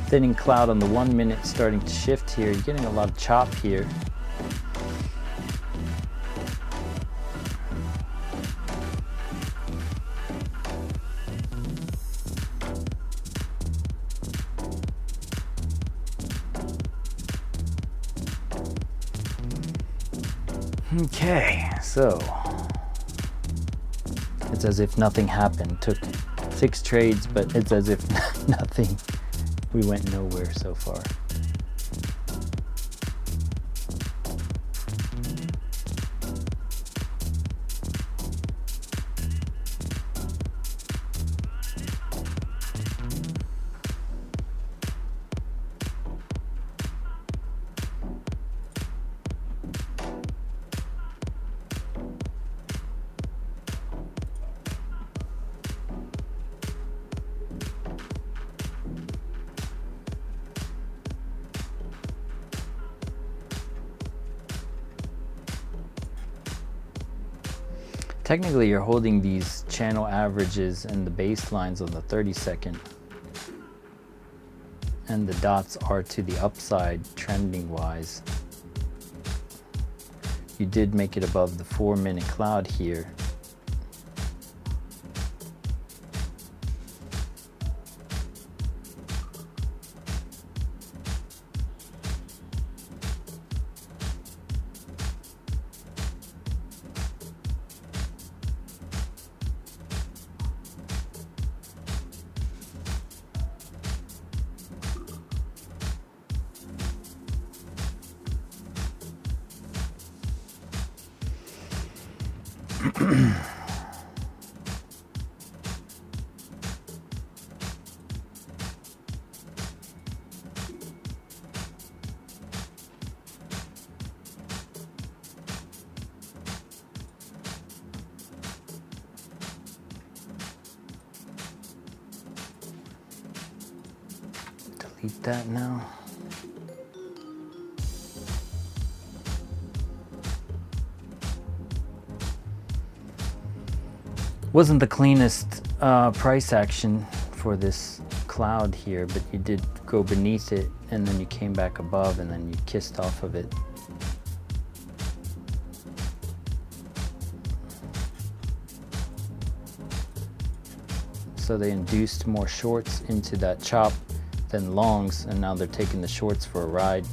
Thinning cloud on the 1 minute starting to shift here. You're getting a lot of chop here. Okay, so it's as if nothing happened. Took 6 trades, but it's as if nothing. We went nowhere so far. Technically, you're holding these channel averages and the baselines on the 30-second. And the dots are to the upside trending wise. You did make it above the 4-minute cloud here. Delete that now. Wasn't the cleanest price action for this cloud here, but you did go beneath it and then you came back above and then you kissed off of it. So they induced more shorts into that chop than longs, and now they're taking the shorts for a ride.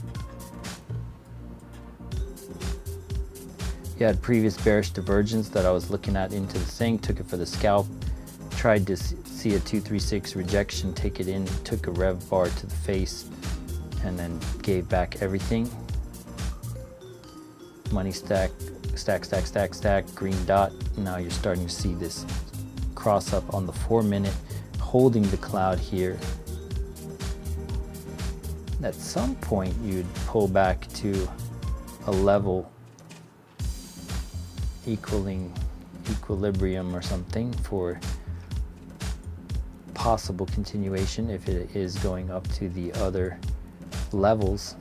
You had previous bearish divergence that I was looking at into the thing, took it for the scalp, tried to see a 236 rejection, take it in, took a rev bar to the face, and then gave back everything. Money stack, stack, stack, stack, stack, green dot. Now you're starting to see this cross up on the 4 minute, holding the cloud here. At some point you'd pull back to a level equaling equilibrium or something for possible continuation if it is going up to the other levels.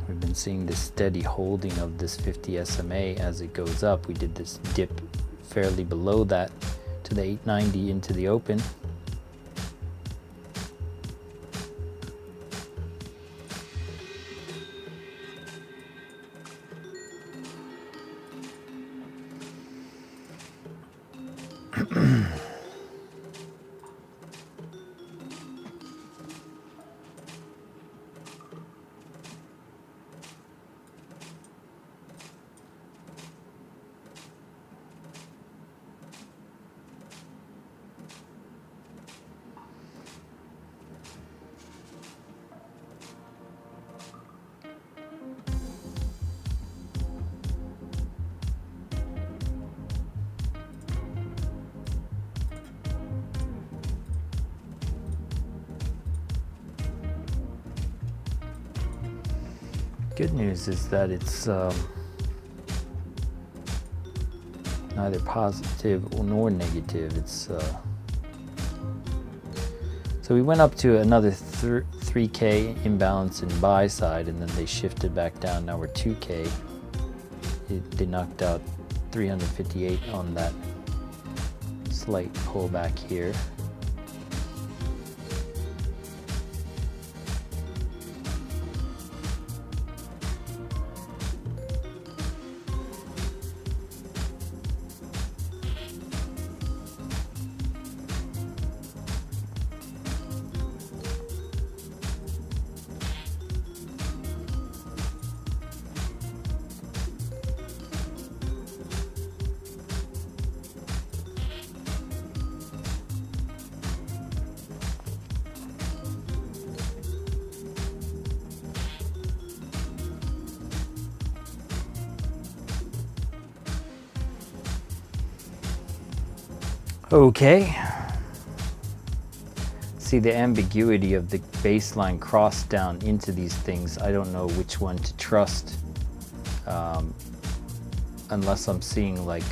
We've been seeing this steady holding of this 50 SMA as it goes up. We did this dip fairly below that to the 890 into the open. Good news is that it's neither positive nor negative. It's so we went up to another 3K imbalance in buy side, and then they shifted back down. Now we're 2K. They knocked out 358 on that slight pullback here. Okay, see the ambiguity of the baseline cross down into these things. I don't know which one to trust, unless I'm seeing like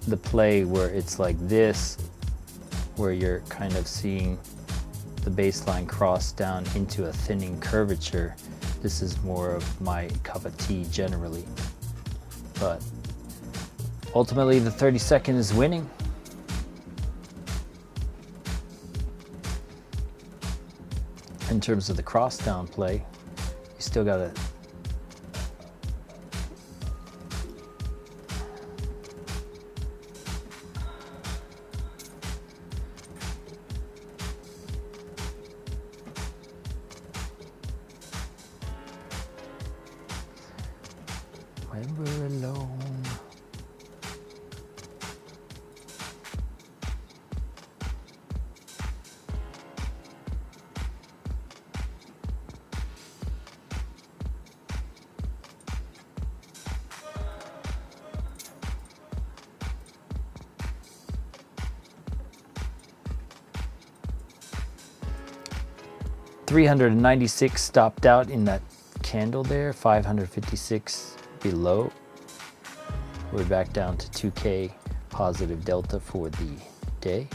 the play where it's like this, where you're kind of seeing the baseline cross down into a thinning curvature. This is more of my cup of tea generally, but ultimately the 30-second is winning. In terms of the cross down play, you still gotta when we're alone. 396 stopped out in that candle there, 556 below. We're back down to 2K positive delta for the day.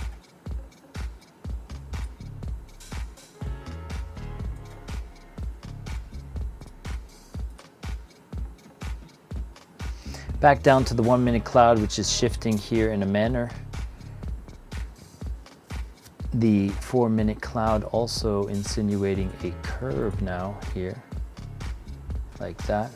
Back down to the 1 minute cloud, which is shifting here in a manner. The 4 minute cloud also insinuating a curve now here, like that.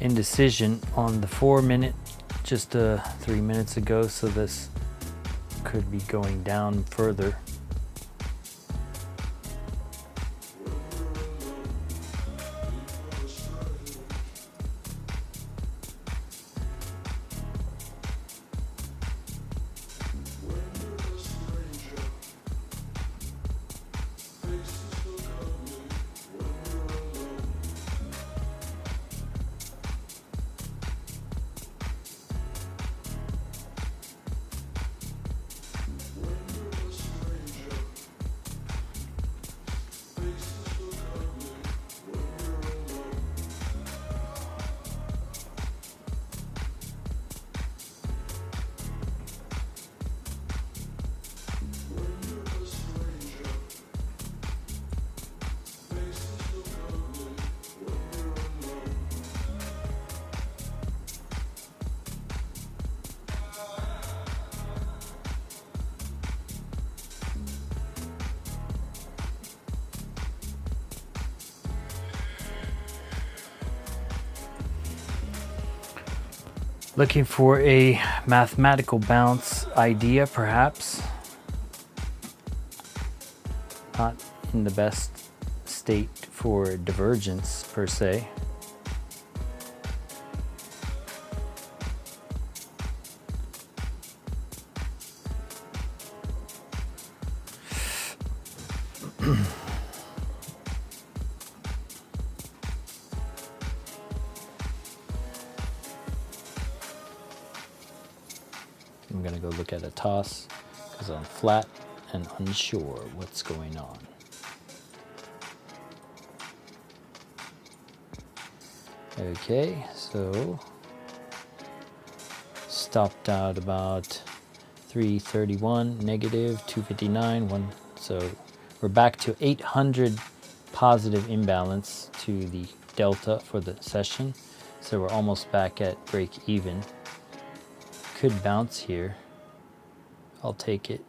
Indecision on the 4 minute just 3 minutes ago, so this could be going down further. Looking for a mathematical bounce idea, perhaps. Not in the best state for divergence per se. I'm going to go look at a toss because I'm flat and unsure what's going on. Okay, so stopped out about 331, negative 259, one. So we're back to 800 positive imbalance to the delta for the session. So we're almost back at break even. Could bounce here. I'll take it.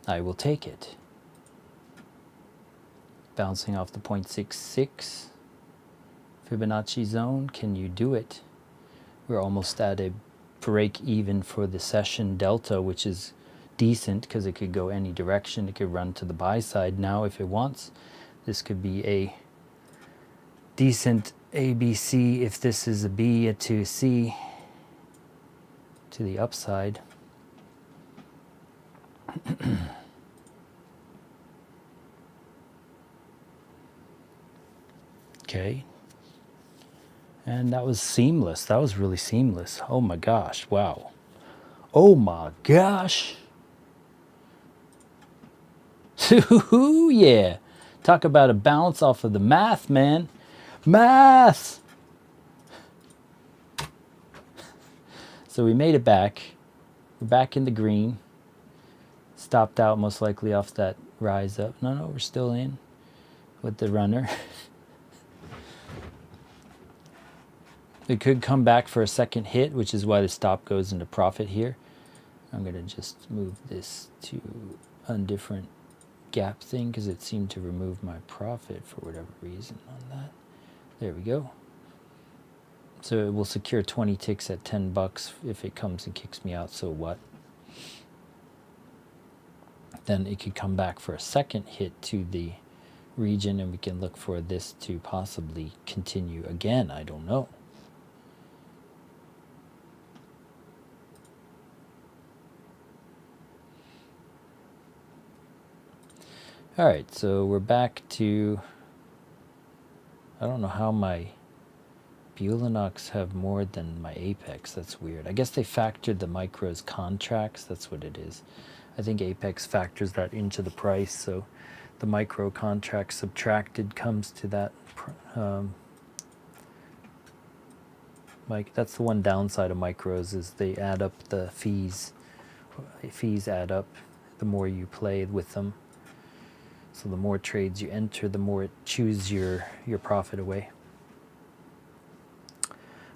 I will take it. Bouncing off the 0.66 Fibonacci zone. Can you do it? We're almost at a break even for the session delta, which is decent because it could go any direction. It could run to the buy side now if it wants. This could be a decent ABC if this is a B to C to the upside. Okay. And that was seamless. That was really seamless. Oh my gosh. Wow. Oh my gosh. Yeah. Talk about a bounce off of the math, man. Math. So we made it back. We're back in the green. Stopped out most likely off that rise up. No, we're still in with the runner. It could come back for a second hit, which is why the stop goes into profit here. I'm going to just move this to a different gap thing because it seemed to remove my profit for whatever reason on that. There we go. So it will secure 20 ticks at 10 bucks. If it comes and kicks me out, so what? Then it could come back for a second hit to the region and we can look for this to possibly continue again. I don't know. All right, so we're back to, I don't know how my Bulenox have more than my Apex. That's weird. I guess they factored the micros contracts. That's what it is. I think Apex factors that into the price. So the micro contract subtracted comes to that. That's the one downside of micros is they add up the fees. Fees add up the more you play with them. So the more trades you enter, the more it chews your profit away.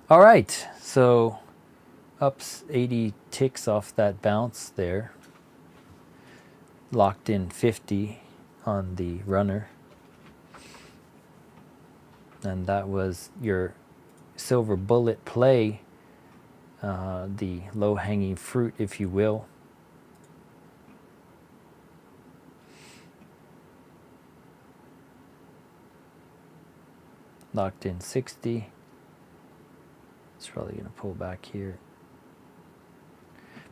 All right, so ups 80 ticks off that bounce there. Locked in 50 on the runner. And that was your silver bullet play, the low-hanging fruit, if you will. Locked in 60. It's probably going to pull back here.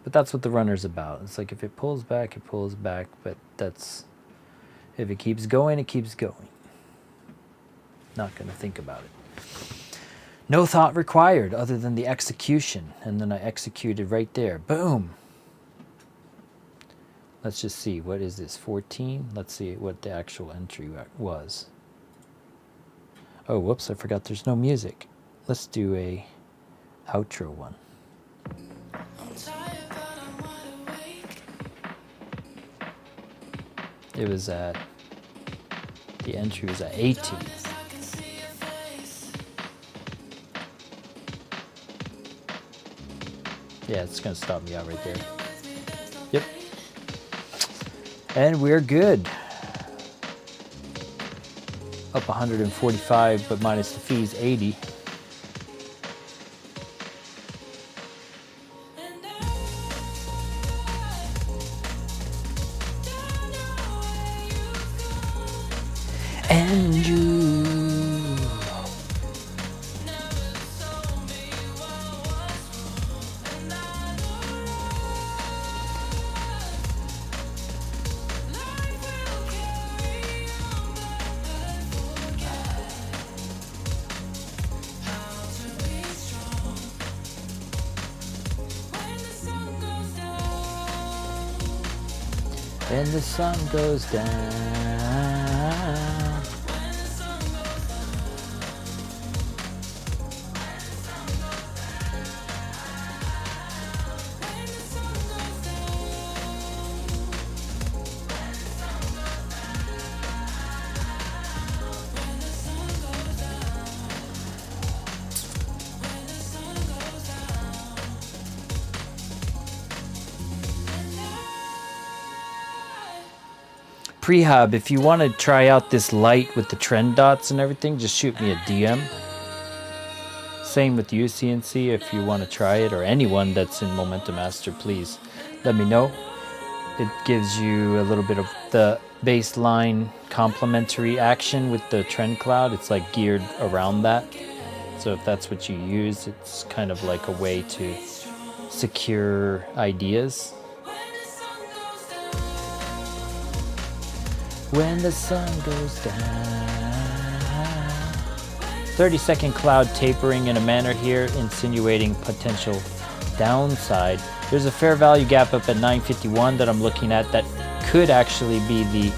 But that's what the runner's about. It's like if it pulls back, it pulls back. But that's, if it keeps going, it keeps going. Not going to think about it. No thought required other than the execution. And then I executed right there. Boom. Let's just see. What is this? 14? Let's see what the actual entry was. Oh, whoops, I forgot there's no music. Let's do a outro one. It was at, the entry was at 18. Yeah, it's gonna stop me out right there. Yep. And we're good. Up 145, but minus the fees, 80. and you. When the sun goes down. Prehab, if you want to try out this light with the trend dots and everything, just shoot me a DM. Same with you, CNC, if you want to try it, or anyone that's in Momentum Master, please let me know. It gives you a little bit of the baseline complementary action with the trend cloud. It's like geared around that. So if that's what you use, it's kind of like a way to secure ideas. When the sun goes down. 30-second cloud tapering in a manner here, insinuating potential downside. There's a fair value gap up at 951 that I'm looking at that could actually be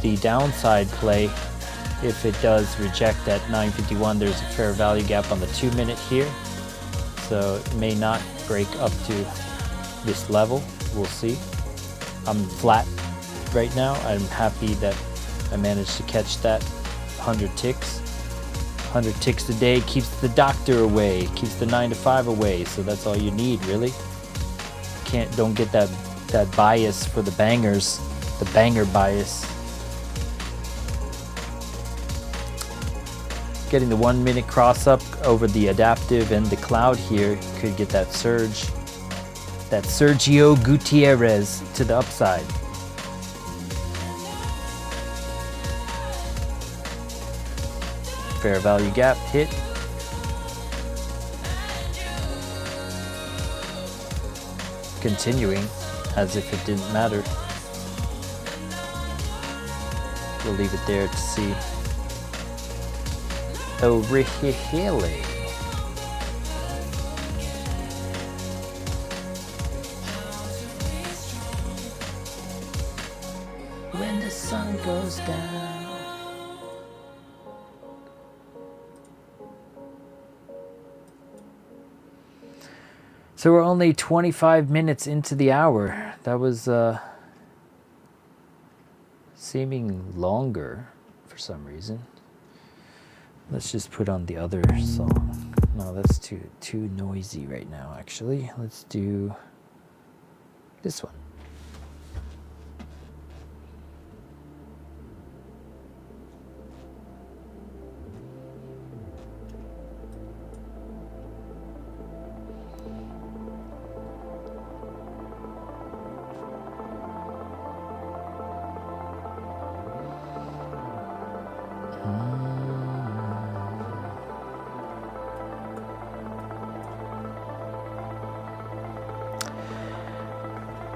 the downside play. If it does reject at 951, there's a fair value gap on the 2-minute here. So it may not break up to this level. We'll see. I'm flat right now. I'm happy that I managed to catch that 100 ticks. 100 ticks a day keeps the doctor away, keeps the 9 to 5 away. So that's all you need, really. Don't get that bias for the bangers, the banger bias. Getting the 1-minute cross up over the adaptive and the cloud here could get that surge, that Sergio Gutierrez to the upside. Fair value gap hit. Continuing as if it didn't matter. We'll leave it there to see. Oh, really? When the sun goes down. So we're only 25 minutes into the hour. That was seeming longer for some reason. Let's just put on the other song. No, that's too noisy right now, actually. Let's do this one.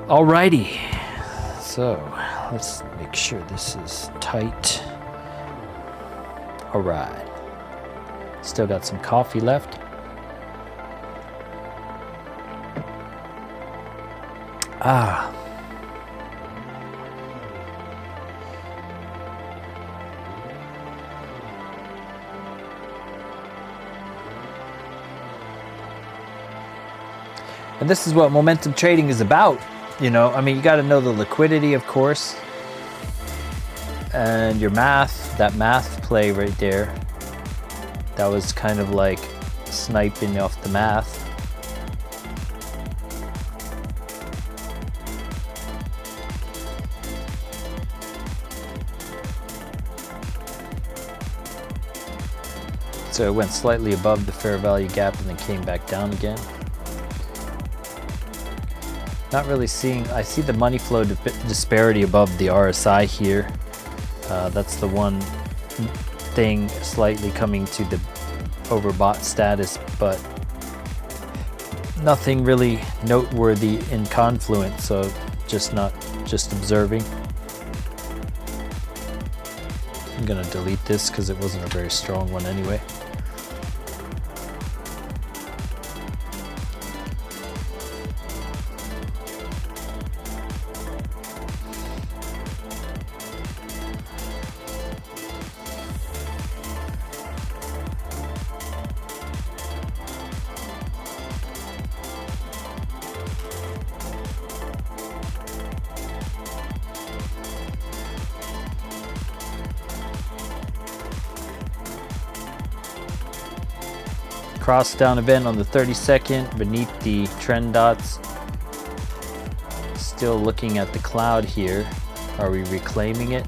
Alrighty, so let's make sure this is tight. Alright, still got some coffee left. And this is what momentum trading is about. You know, I mean, you got to know the liquidity, of course, and your math, that math play right there. That was kind of like sniping off the math. So it went slightly above the fair value gap and then came back down again. Not really seeing, I see the money flow disparity above the RSI here. That's the one thing slightly coming to the overbought status, but nothing really noteworthy in confluence, so just observing. I'm gonna delete this because it wasn't a very strong one anyway. Cross down event on the 32nd beneath the trend dots. Still looking at the cloud here. Are we reclaiming it?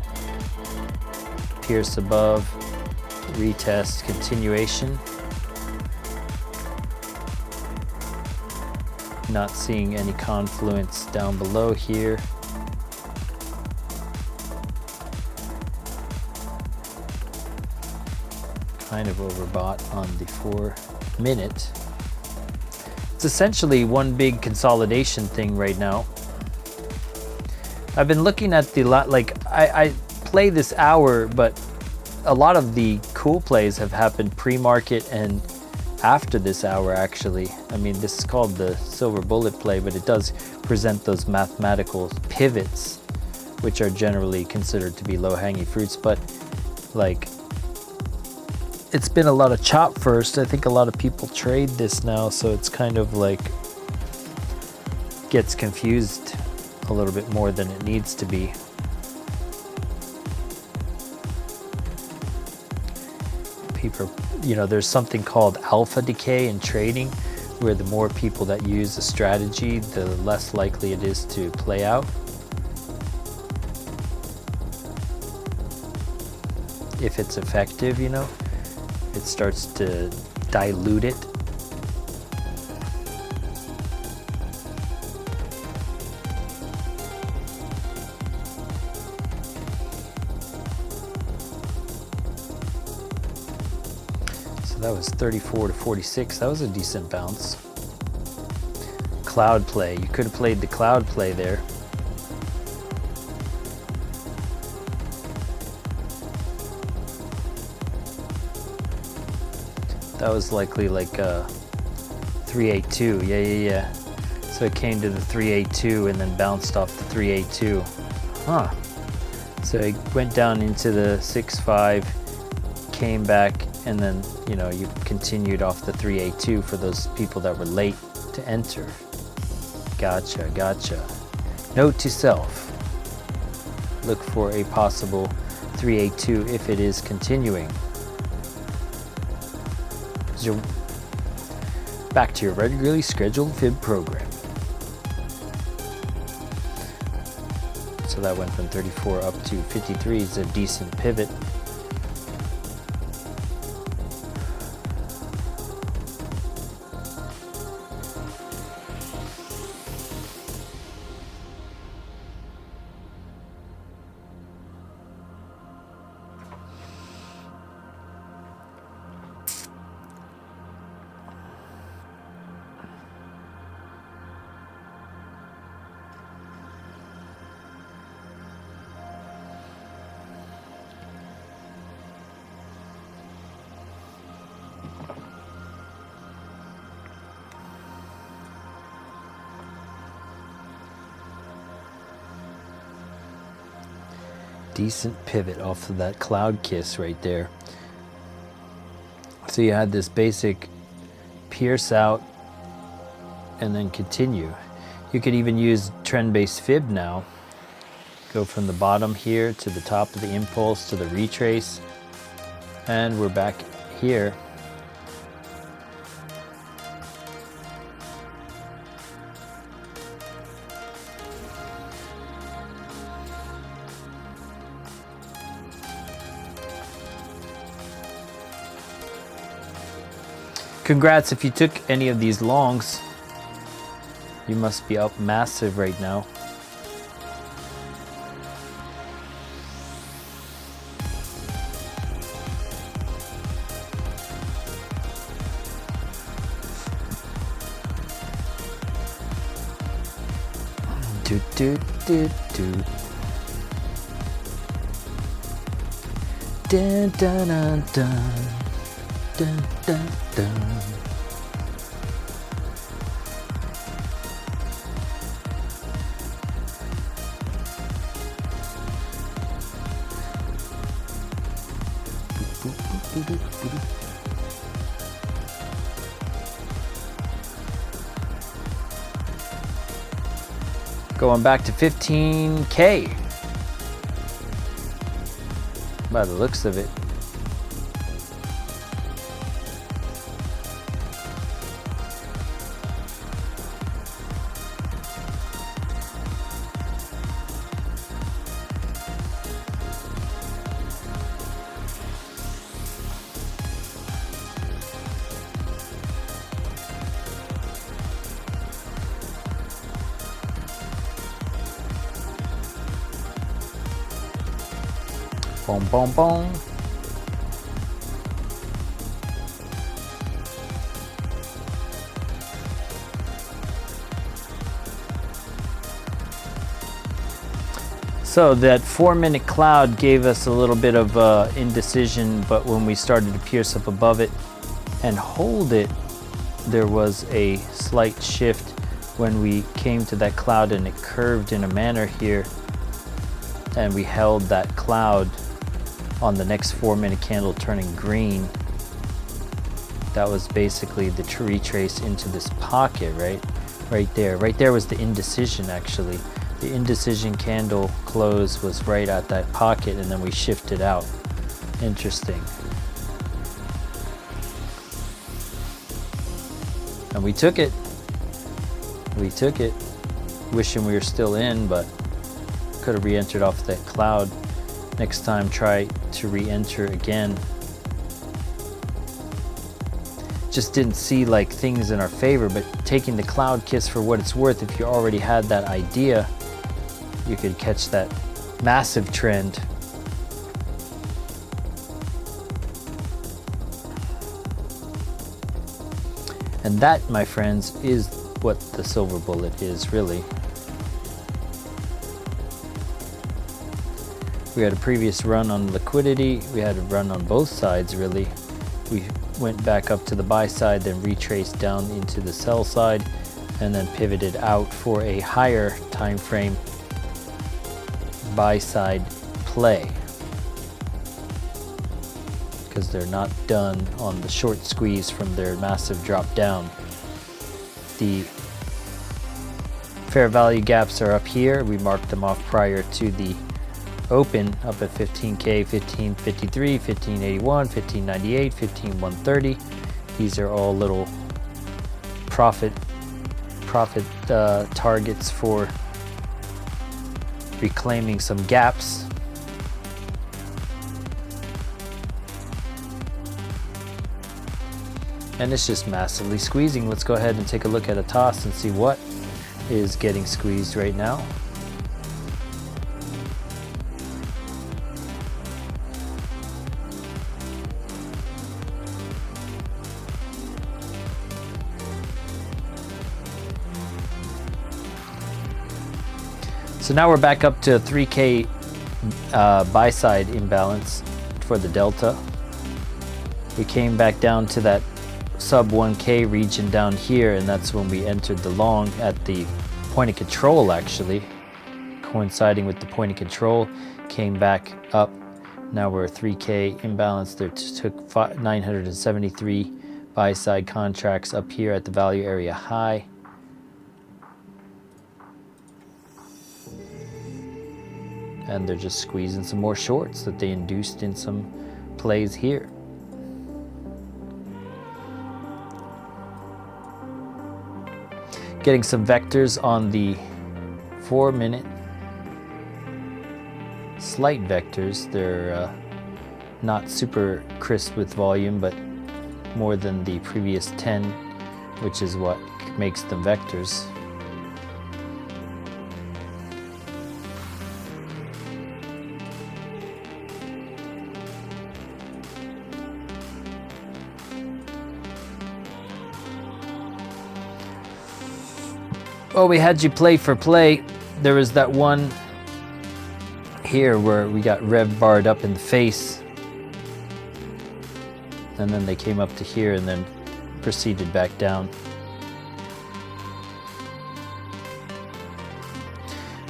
Pierce above, retest, continuation. Not seeing any confluence down below here. Kind of overbought on the 4-minute. It's essentially one big consolidation thing right now. I've been looking at the I play this hour, but a lot of the cool plays have happened pre-market and after this hour actually. I mean, this is called the silver bullet play, but it does present those mathematical pivots, which are generally considered to be low-hanging fruits, but like, it's been a lot of chop first. I think a lot of people trade this now, so it's kind of like gets confused a little bit more than it needs to be. People, you know, there's something called alpha decay in trading, where the more people that use a strategy, the less likely it is to play out. If it's effective, you know. It starts to dilute it. So that was 34 to 46. That was a decent bounce. Cloud play. You could have played the cloud play there. That was likely like 382. Yeah. So it came to the 382 and then bounced off the 382. Huh. So it went down into the 65, came back, and then, you know, you continued off the 382 for those people that were late to enter. Gotcha. Note to self. Look for a possible 382 if it is continuing. Back to your regularly scheduled fib program. So that went from 34 up to 53. It's a decent pivot. Decent pivot off of that cloud kiss right there. So you had this basic pierce out and then continue. You could even use trend-based fib now. Go from the bottom here to the top of the impulse to the retrace, and we're back here. Congrats if you took any of these longs. You must be up massive right now. Do do do do. Dun dun dun dun. Dun dun dun. Going back to 15K by the looks of it. Boom, boom, boom. So that 4-minute cloud gave us a little bit of indecision, but when we started to pierce up above it and hold it, there was a slight shift when we came to that cloud and it curved in a manner here, and we held that cloud on the next 4-minute candle turning green. That was basically the retrace into this pocket, right there. Right there was the indecision actually. The indecision candle close was right at that pocket, and then we shifted out. Interesting. And we took it. We took it. Wishing we were still in, but could have re-entered off that cloud. Next time, try to re-enter again. Just didn't see like things in our favor, but taking the cloud kiss for what it's worth, if you already had that idea, you could catch that massive trend. And that, my friends, is what the silver bullet is really. We had a previous run on liquidity. We had a run on both sides really. We went back up to the buy side, then retraced down into the sell side, and then pivoted out for a higher time frame buy side play, because they're not done on the short squeeze from their massive drop down. The fair value gaps are up here. We marked them off prior to the open, up at 15K, 1553, 1581, 1598, 15130. These are all little profit targets for reclaiming some gaps. And it's just massively squeezing. Let's go ahead and take a look at a toss and see what is getting squeezed right now. So now we're back up to 3K buy side imbalance for the delta. We came back down to that sub 1K region down here, and that's when we entered the long at the point of control actually. Coinciding with the point of control, came back up. Now we're 3K imbalance. There took 973 buy side contracts up here at the value area high. And they're just squeezing some more shorts that they induced in some plays here. Getting some vectors on the 4-minute. Slight vectors. They're not super crisp with volume, but more than the previous 10, which is what makes them vectors. Well, we had you play for play there was that one here where we got rev barred up in the face, and then they came up to here and then proceeded back down.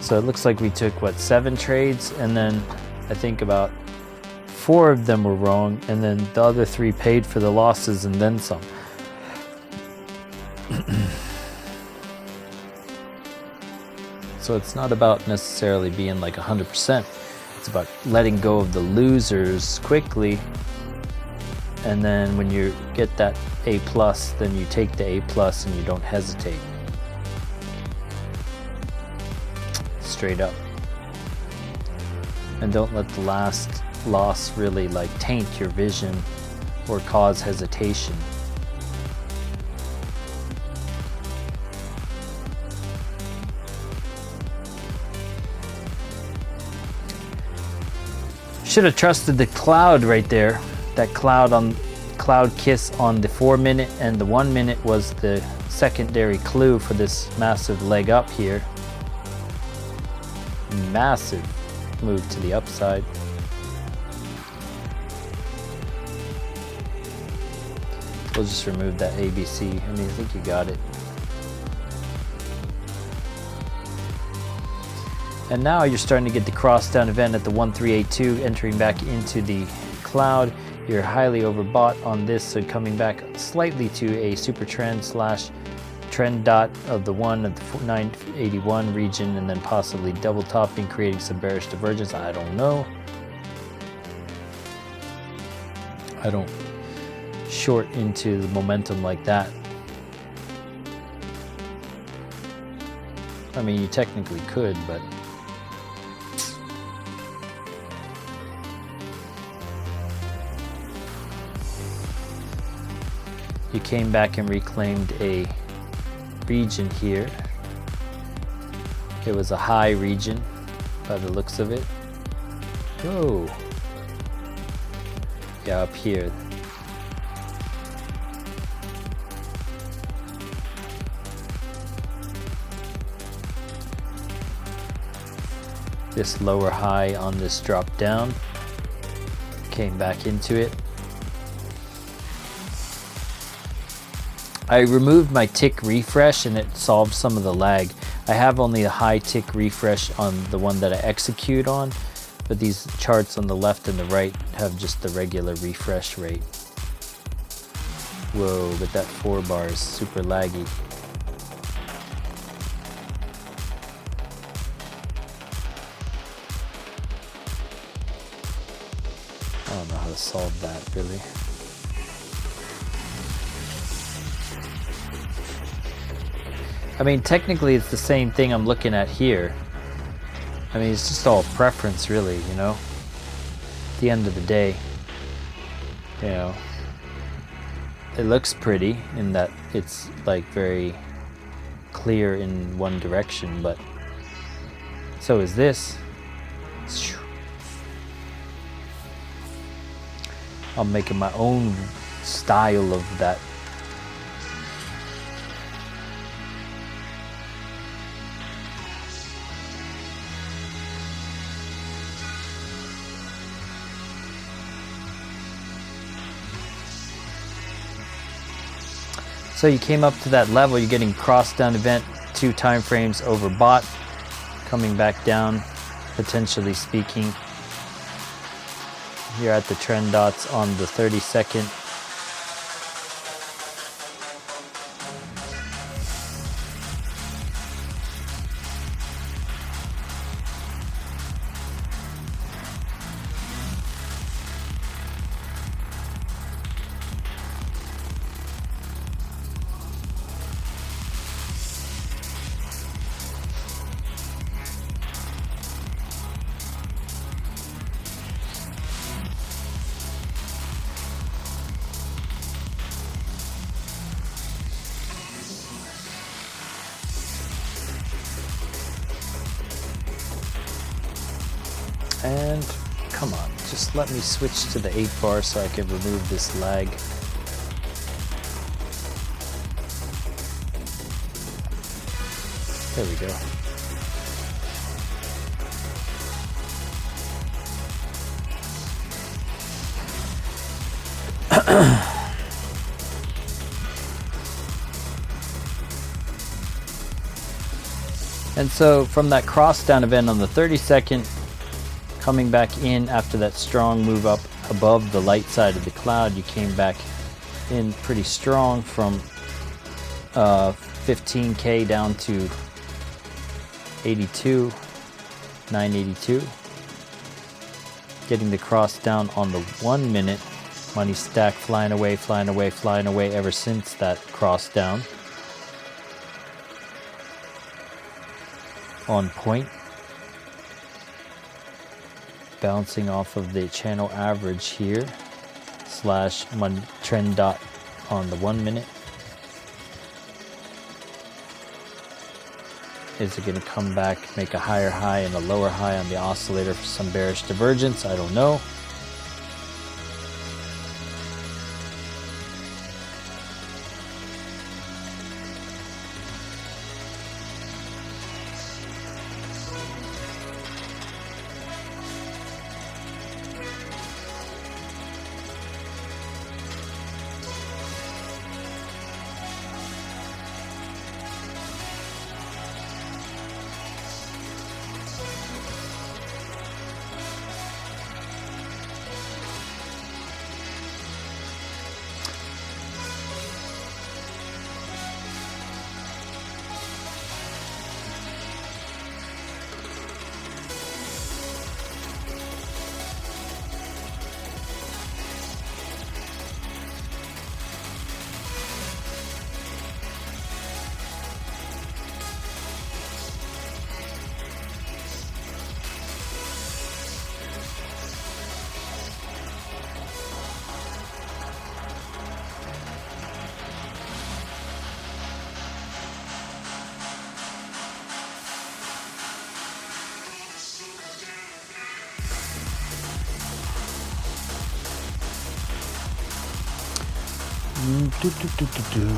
So it looks like we took, what, 7 trades, and then I think about 4 of them were wrong, and then the other 3 paid for the losses and then some. So it's not about necessarily being like 100%. It's about letting go of the losers quickly, and then when you get that A+, then you take the A+ and you don't hesitate. Straight up. And don't let the last loss really like taint your vision or cause hesitation. Should have trusted the cloud right there. That cloud kiss on the 4-minute, and the 1-minute was the secondary clue for this massive leg up here. Massive move to the upside. We'll just remove that ABC. I mean, I think you got it. And now you're starting to get the cross down event at the 1382, entering back into the cloud. You're highly overbought on this, so coming back slightly to a super trend / trend dot of the 1 at the 981 region, and then possibly double topping, creating some bearish divergence. I don't know. I don't short into the momentum like that. I mean, you technically could, but you came back and reclaimed a region here. It was a high region by the looks of it. Whoa. Yeah, up here. This lower high on this drop down. Came back into it. I removed my tick refresh and it solved some of the lag. I have only a high tick refresh on the one that I execute on, but these charts on the left and the right have just the regular refresh rate. Whoa, but that 4 bar is super laggy. I don't know how to solve that really. I mean, technically it's the same thing I'm looking at here. I mean, it's just all preference really, you know? At the end of the day, you know, it looks pretty in that it's like very clear in one direction, but so is this. I'm making my own style of that. So you came up to that level, you're getting cross down event, 2 time frames overbought, coming back down, potentially speaking. You're at the trend dots on the 30-second. And come on, just let me switch to the 8 bar so I can remove this lag. There we go. And so from that cross down event on the 32nd, coming back in after that strong move up above the light side of the cloud, you came back in pretty strong from 15K down to 982, getting the cross down on the 1 minute. Money stack flying away ever since that cross down. On point, bouncing off of the channel average here slash money trend dot on the 1 minute. Is it going to come back, make a higher high and a lower high on the oscillator for some bearish divergence? I don't know.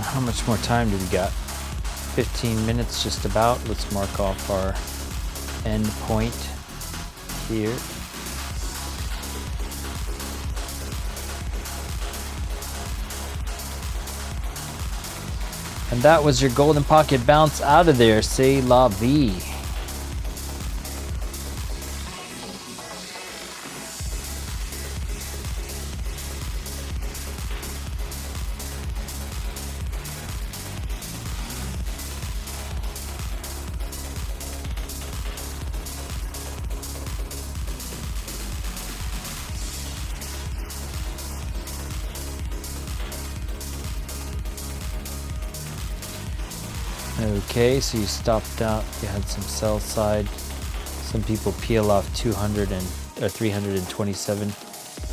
How much more time do we got? 15 minutes just about. Let's mark off our end point here. And that was your golden pocket bounce out of there. C'est la vie. Okay, so you stopped out, you had some sell side, some people peel off 200 and 327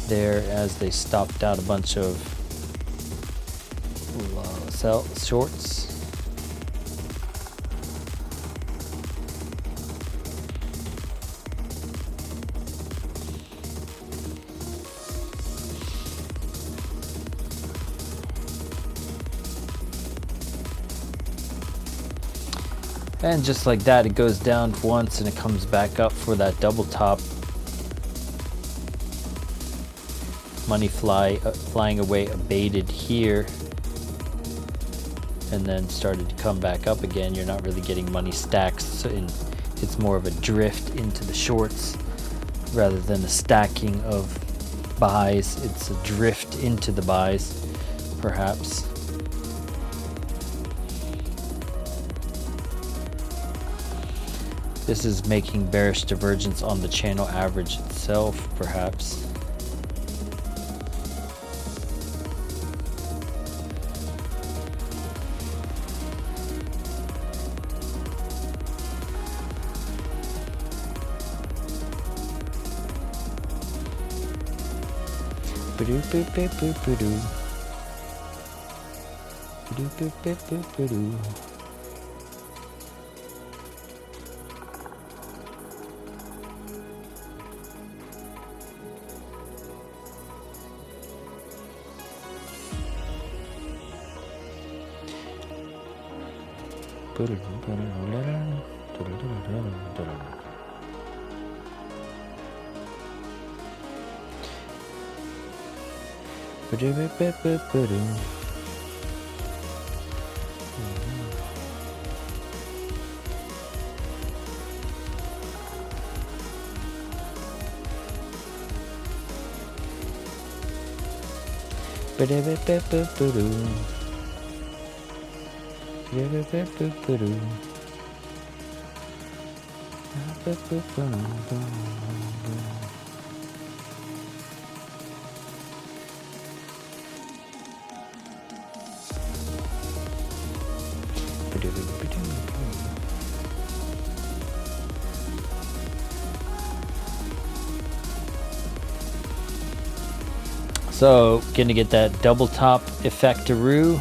there as they stopped out a bunch of sell shorts. And just like that, it goes down once and it comes back up for that double top. Money flying away abated here and then started to come back up again. You're not really getting money stacks, so it's more of a drift into the shorts rather than a stacking of buys. It's a drift into the buys, perhaps. This is making bearish divergence on the channel average itself, perhaps. So, gonna get that double top effect-a-roo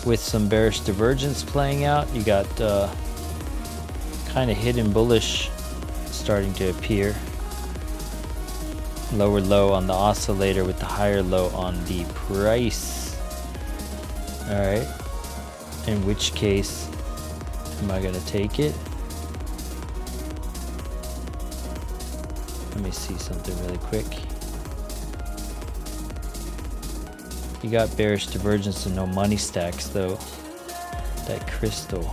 with some bearish divergence playing out. You got kind of hidden bullish starting to appear. Lower low on the oscillator with the higher low on the price. Alright. In which case, am I gonna take it? Let me see something really quick. You got bearish divergence and no money stacks though. That crystal.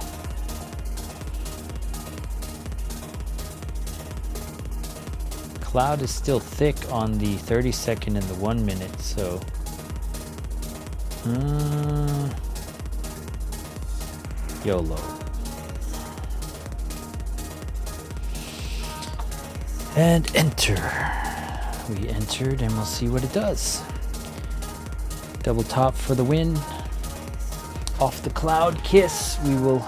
Cloud is still thick on the 30-second and the 1 minute, so YOLO. And enter. We entered and we'll see what it does. Double top for the win. Off the cloud kiss. We will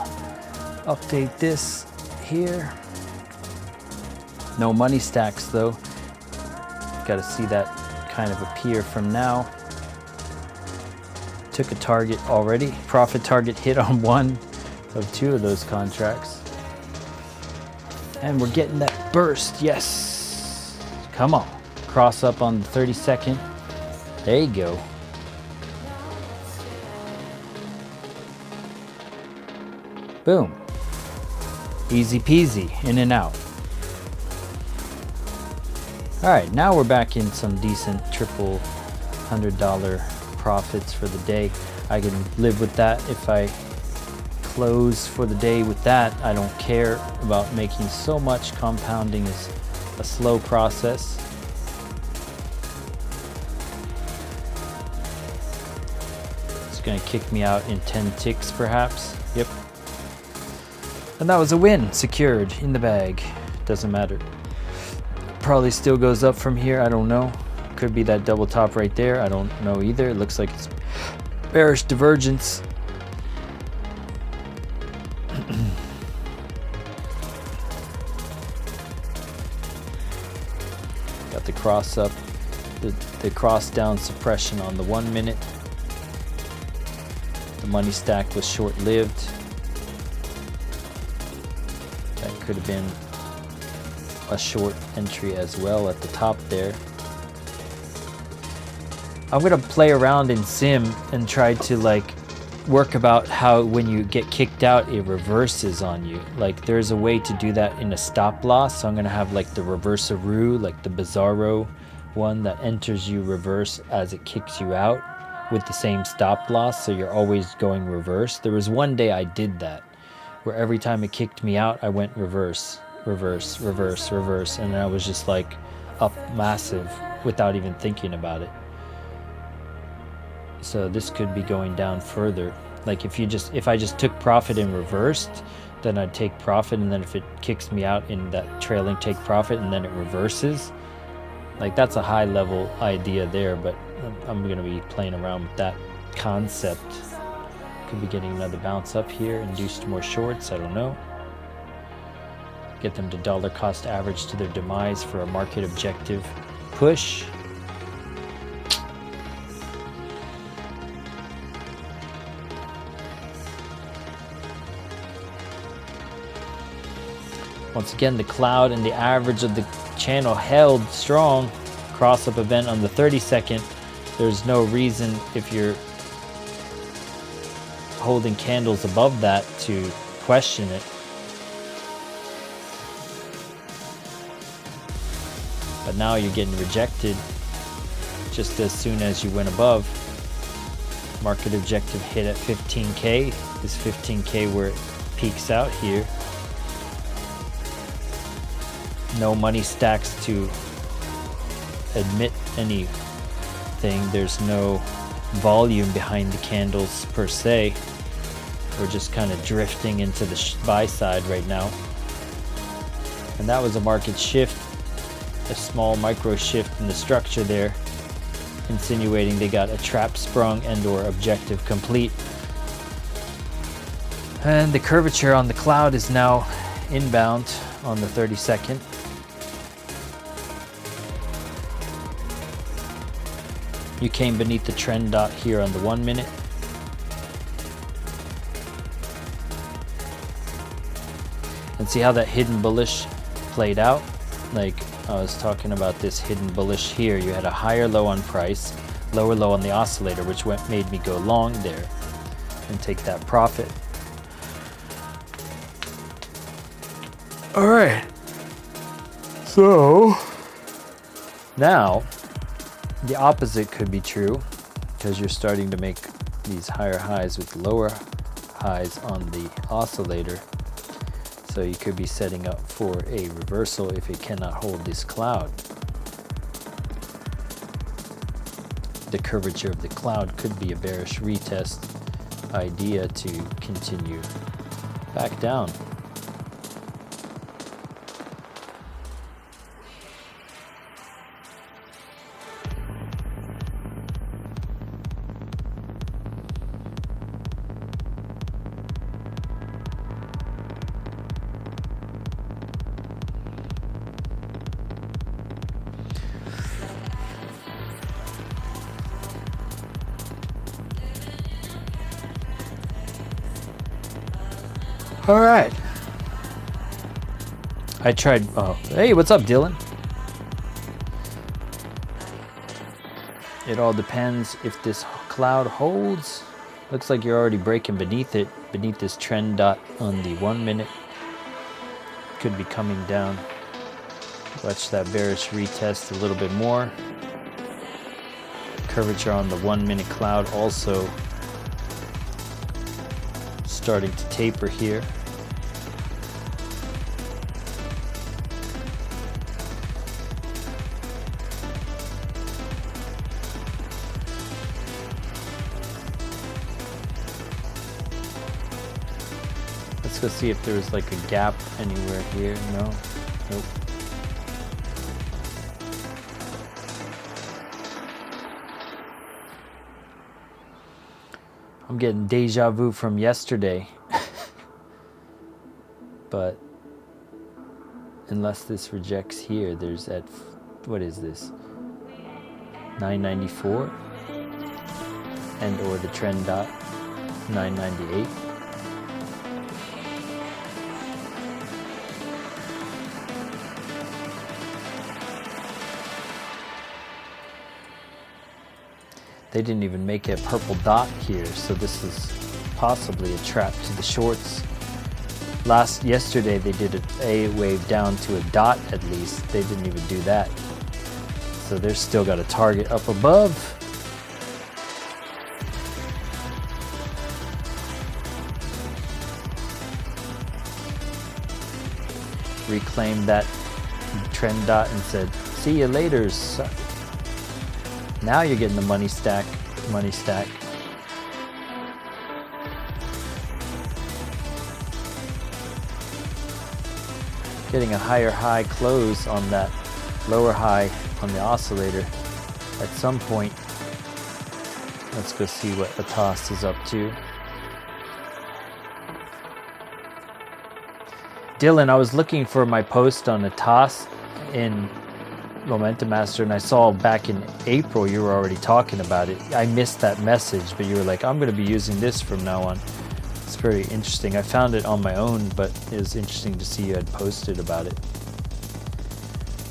update this here. No money stacks though. Got to see that kind of appear from now. Took a target already. Profit target hit on one of two of those contracts. And we're getting that burst. Yes. Come on. Cross up on the 30-second. There you go. Boom. Easy peasy, in and out. All right, now we're back in some decent triple $100 profits for the day. I can live with that. If I close for the day with that, I don't care about making so much. Compounding is a slow process. It's gonna kick me out in 10 ticks perhaps. Yep. And that was a win, secured in the bag. Doesn't matter. Probably still goes up from here, I don't know. Could be that double top right there, I don't know either. It looks like it's bearish divergence. Got the cross up, the cross down suppression on the 1 minute. The money stack was short-lived. That could have been a short entry as well at the top there. I'm gonna play around in Sim and try to like work about how when you get kicked out it reverses on you. Like there's a way to do that in a stop loss, so I'm gonna have like the reverse-a-roo, like the Bizarro one that enters you reverse as it kicks you out with the same stop loss, so you're always going reverse. There was one day I did that where every time it kicked me out I went reverse, reverse, reverse, reverse, and I was just like up massive without even thinking about it. So this could be going down further. Like if I just took profit and reversed, then I'd take profit, and then if it kicks me out in that trailing take profit and then it reverses, like that's a high level idea there, but I'm going to be playing around with that concept. Could be getting another bounce up here, induced more shorts, I don't know. Get them to dollar cost average to their demise for a market objective push. Once again, the cloud and the average of the channel held strong. Cross-up event on the 30-second. There's no reason, if you're holding candles above that, to question it. But now you're getting rejected just as soon as you went above. Market objective hit at 15K. Is 15K where it peaks out here. No money stacks to admit anything. There's no volume behind the candles per se. We're just kind of drifting into the buy side right now. And that was a market shift, a small micro shift in the structure there, insinuating they got a trap sprung and or objective complete. And the curvature on the cloud is now inbound on the 32nd. You came beneath the trend dot here on the 1 minute. And see how that hidden bullish played out? Like I was talking about this hidden bullish here. You had a higher low on price, lower low on the oscillator, which made me go long there and take that profit. All right. So now the opposite could be true, because you're starting to make these higher highs with lower highs on the oscillator. So you could be setting up for a reversal if it cannot hold this cloud. The curvature of the cloud could be a bearish retest idea to continue back down. All right. I tried. Oh, hey, what's up, Dylan? It all depends if this cloud holds. Looks like you're already breaking beneath it, beneath this trend dot on the 1 minute. Could be coming down. Watch that bearish retest a little bit more. Curvature on the 1 minute cloud also starting to taper here. Let's go see if there was like a gap anywhere here. No? Nope. I'm getting deja vu from yesterday. But unless this rejects here, there's at, what is this? 994 and or the trend dot 998. They didn't even make a purple dot here, so this is possibly a trap to the shorts. Yesterday they did a wave down to a dot at least. They didn't even do that. So they're still got a target up above. Reclaimed that trend dot and said, see you later. Now you're getting the money stack, money stack. Getting a higher high close on that lower high on the oscillator at some point. Let's go see what the toss is up to. Dylan, I was looking for my post on a toss in Momentum Master, and I saw back in April you were already talking about it. I missed that message, but you were like, I'm going to be using this from now on. It's very interesting. I found it on my own, but it was interesting to see you had posted about it.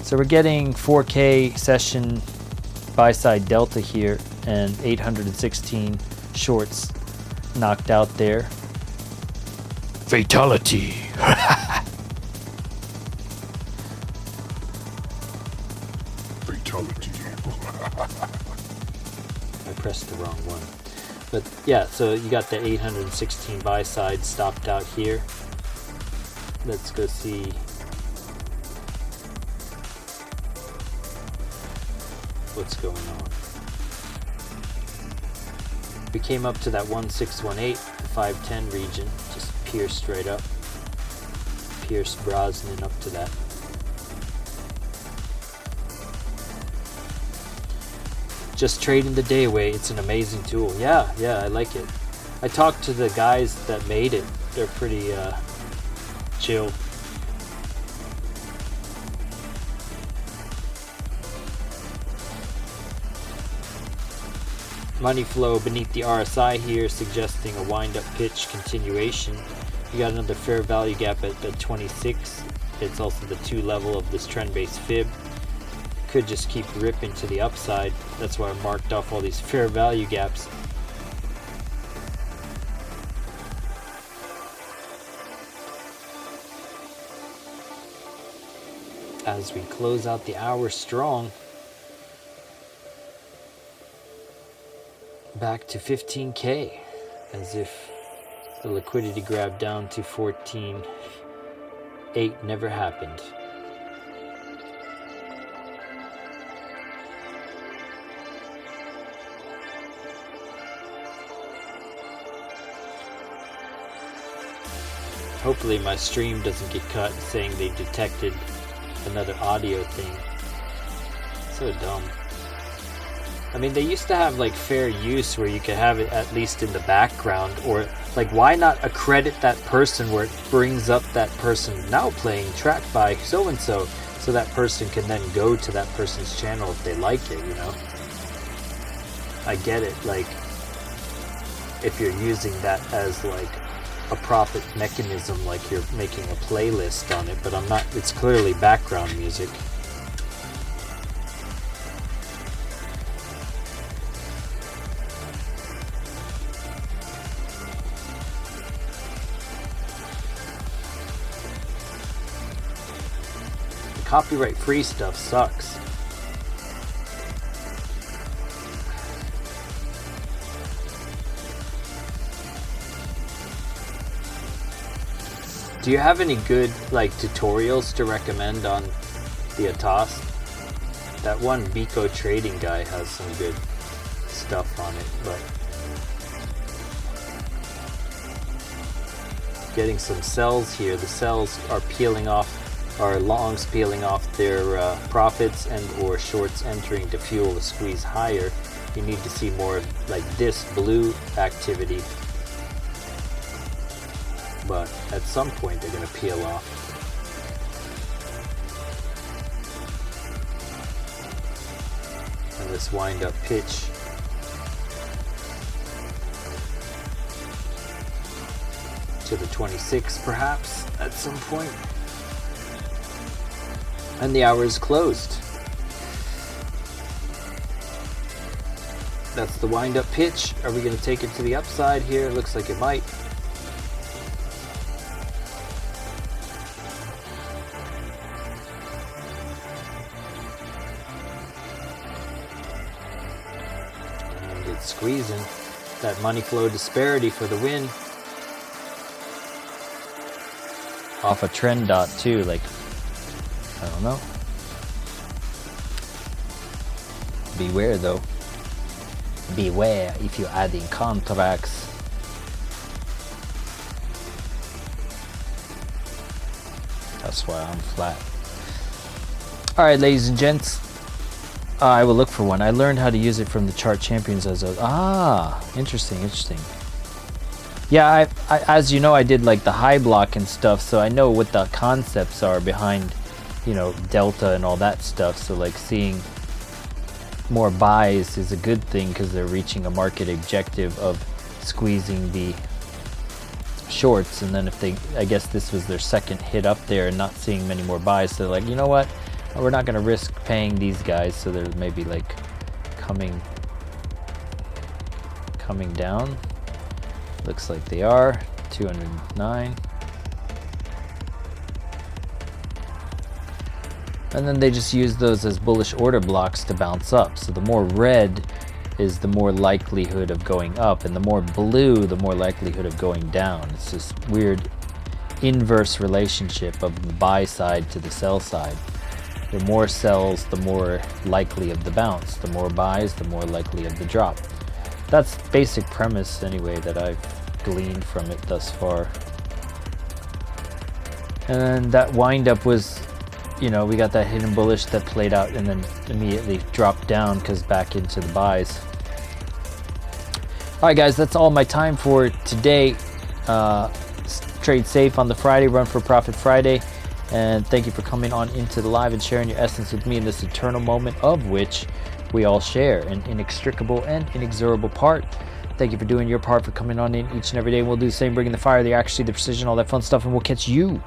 So we're getting 4K session buy side delta here and 816 shorts knocked out there. Fatality. Fatality. I pressed the wrong one. But yeah, so you got the 816 buy side stopped out here. Let's go see. What's going on. We came up to that 1618, 510 region, just pierced right up. Pierce Brosnan up to that. Just trading the day away. It's an amazing tool. Yeah, I like it. I talked to the guys that made it. They're pretty chill. Money flow beneath the RSI here, suggesting a wind-up pitch continuation. You got another fair value gap at the 26. It's also the 2 level of this trend-based fib. Could just keep ripping to the upside. That's why I marked off all these fair value gaps. As we close out the hour strong, back to 15K, as if the liquidity grab down to 14.8 never happened. Hopefully my stream doesn't get cut saying they detected another audio thing. So dumb. I mean, they used to have like fair use where you could have it at least in the background, or like why not accredit that person where it brings up that person now playing track by so and so that person can then go to that person's channel if they like it, you know? I get it, like if you're using that as like a profit mechanism, like you're making a playlist on it, but I'm not. It's clearly background music. The copyright free stuff sucks. Do you have any good like tutorials to recommend on the ATOS? That one Biko trading guy has some good stuff on it, but getting some sells here. The sells are peeling off, or longs peeling off their profits, and or shorts entering to fuel the squeeze higher. You need to see more like this blue activity. But at some point they're going to peel off. And this wind up pitch to the 26 perhaps at some point. And the hour is closed. That's the wind up pitch. Are we going to take it to the upside here? It looks like it might. Squeezing that money flow disparity for the win. Off a trend dot too, like, I don't know. Beware though. Beware if you're adding contracts. That's why I'm flat. Alright, ladies and gents. I will look for one. I learned how to use it from the Chart Champions as a... interesting. Yeah, I as you know, I did like the high block and stuff, so I know what the concepts are behind, you know, delta and all that stuff. So like seeing more buys is a good thing because they're reaching a market objective of squeezing the shorts. And then if they, I guess this was their second hit up there and not seeing many more buys, so they're like, you know what? We're not going to risk paying these guys, so they're maybe like coming down. Looks like they are 209, and then they just use those as bullish order blocks to bounce up. So the more red is the more likelihood of going up, and the more blue, the more likelihood of going down. It's this weird inverse relationship of the buy side to the sell side. The more sells, the more likely of the bounce. The more buys, the more likely of the drop. That's the basic premise anyway that I've gleaned from it thus far. And then that windup was, you know, we got that hidden bullish that played out and then immediately dropped down because back into the buys. All right, guys, that's all my time for today. Trade safe on the Friday, Run for Profit Friday. And thank you for coming on into the live and sharing your essence with me in this eternal moment of which we all share an inextricable and inexorable part. Thank you for doing your part, for coming on in each and every day. We'll do the same, bringing the fire, the accuracy, the precision, all that fun stuff, and we'll catch you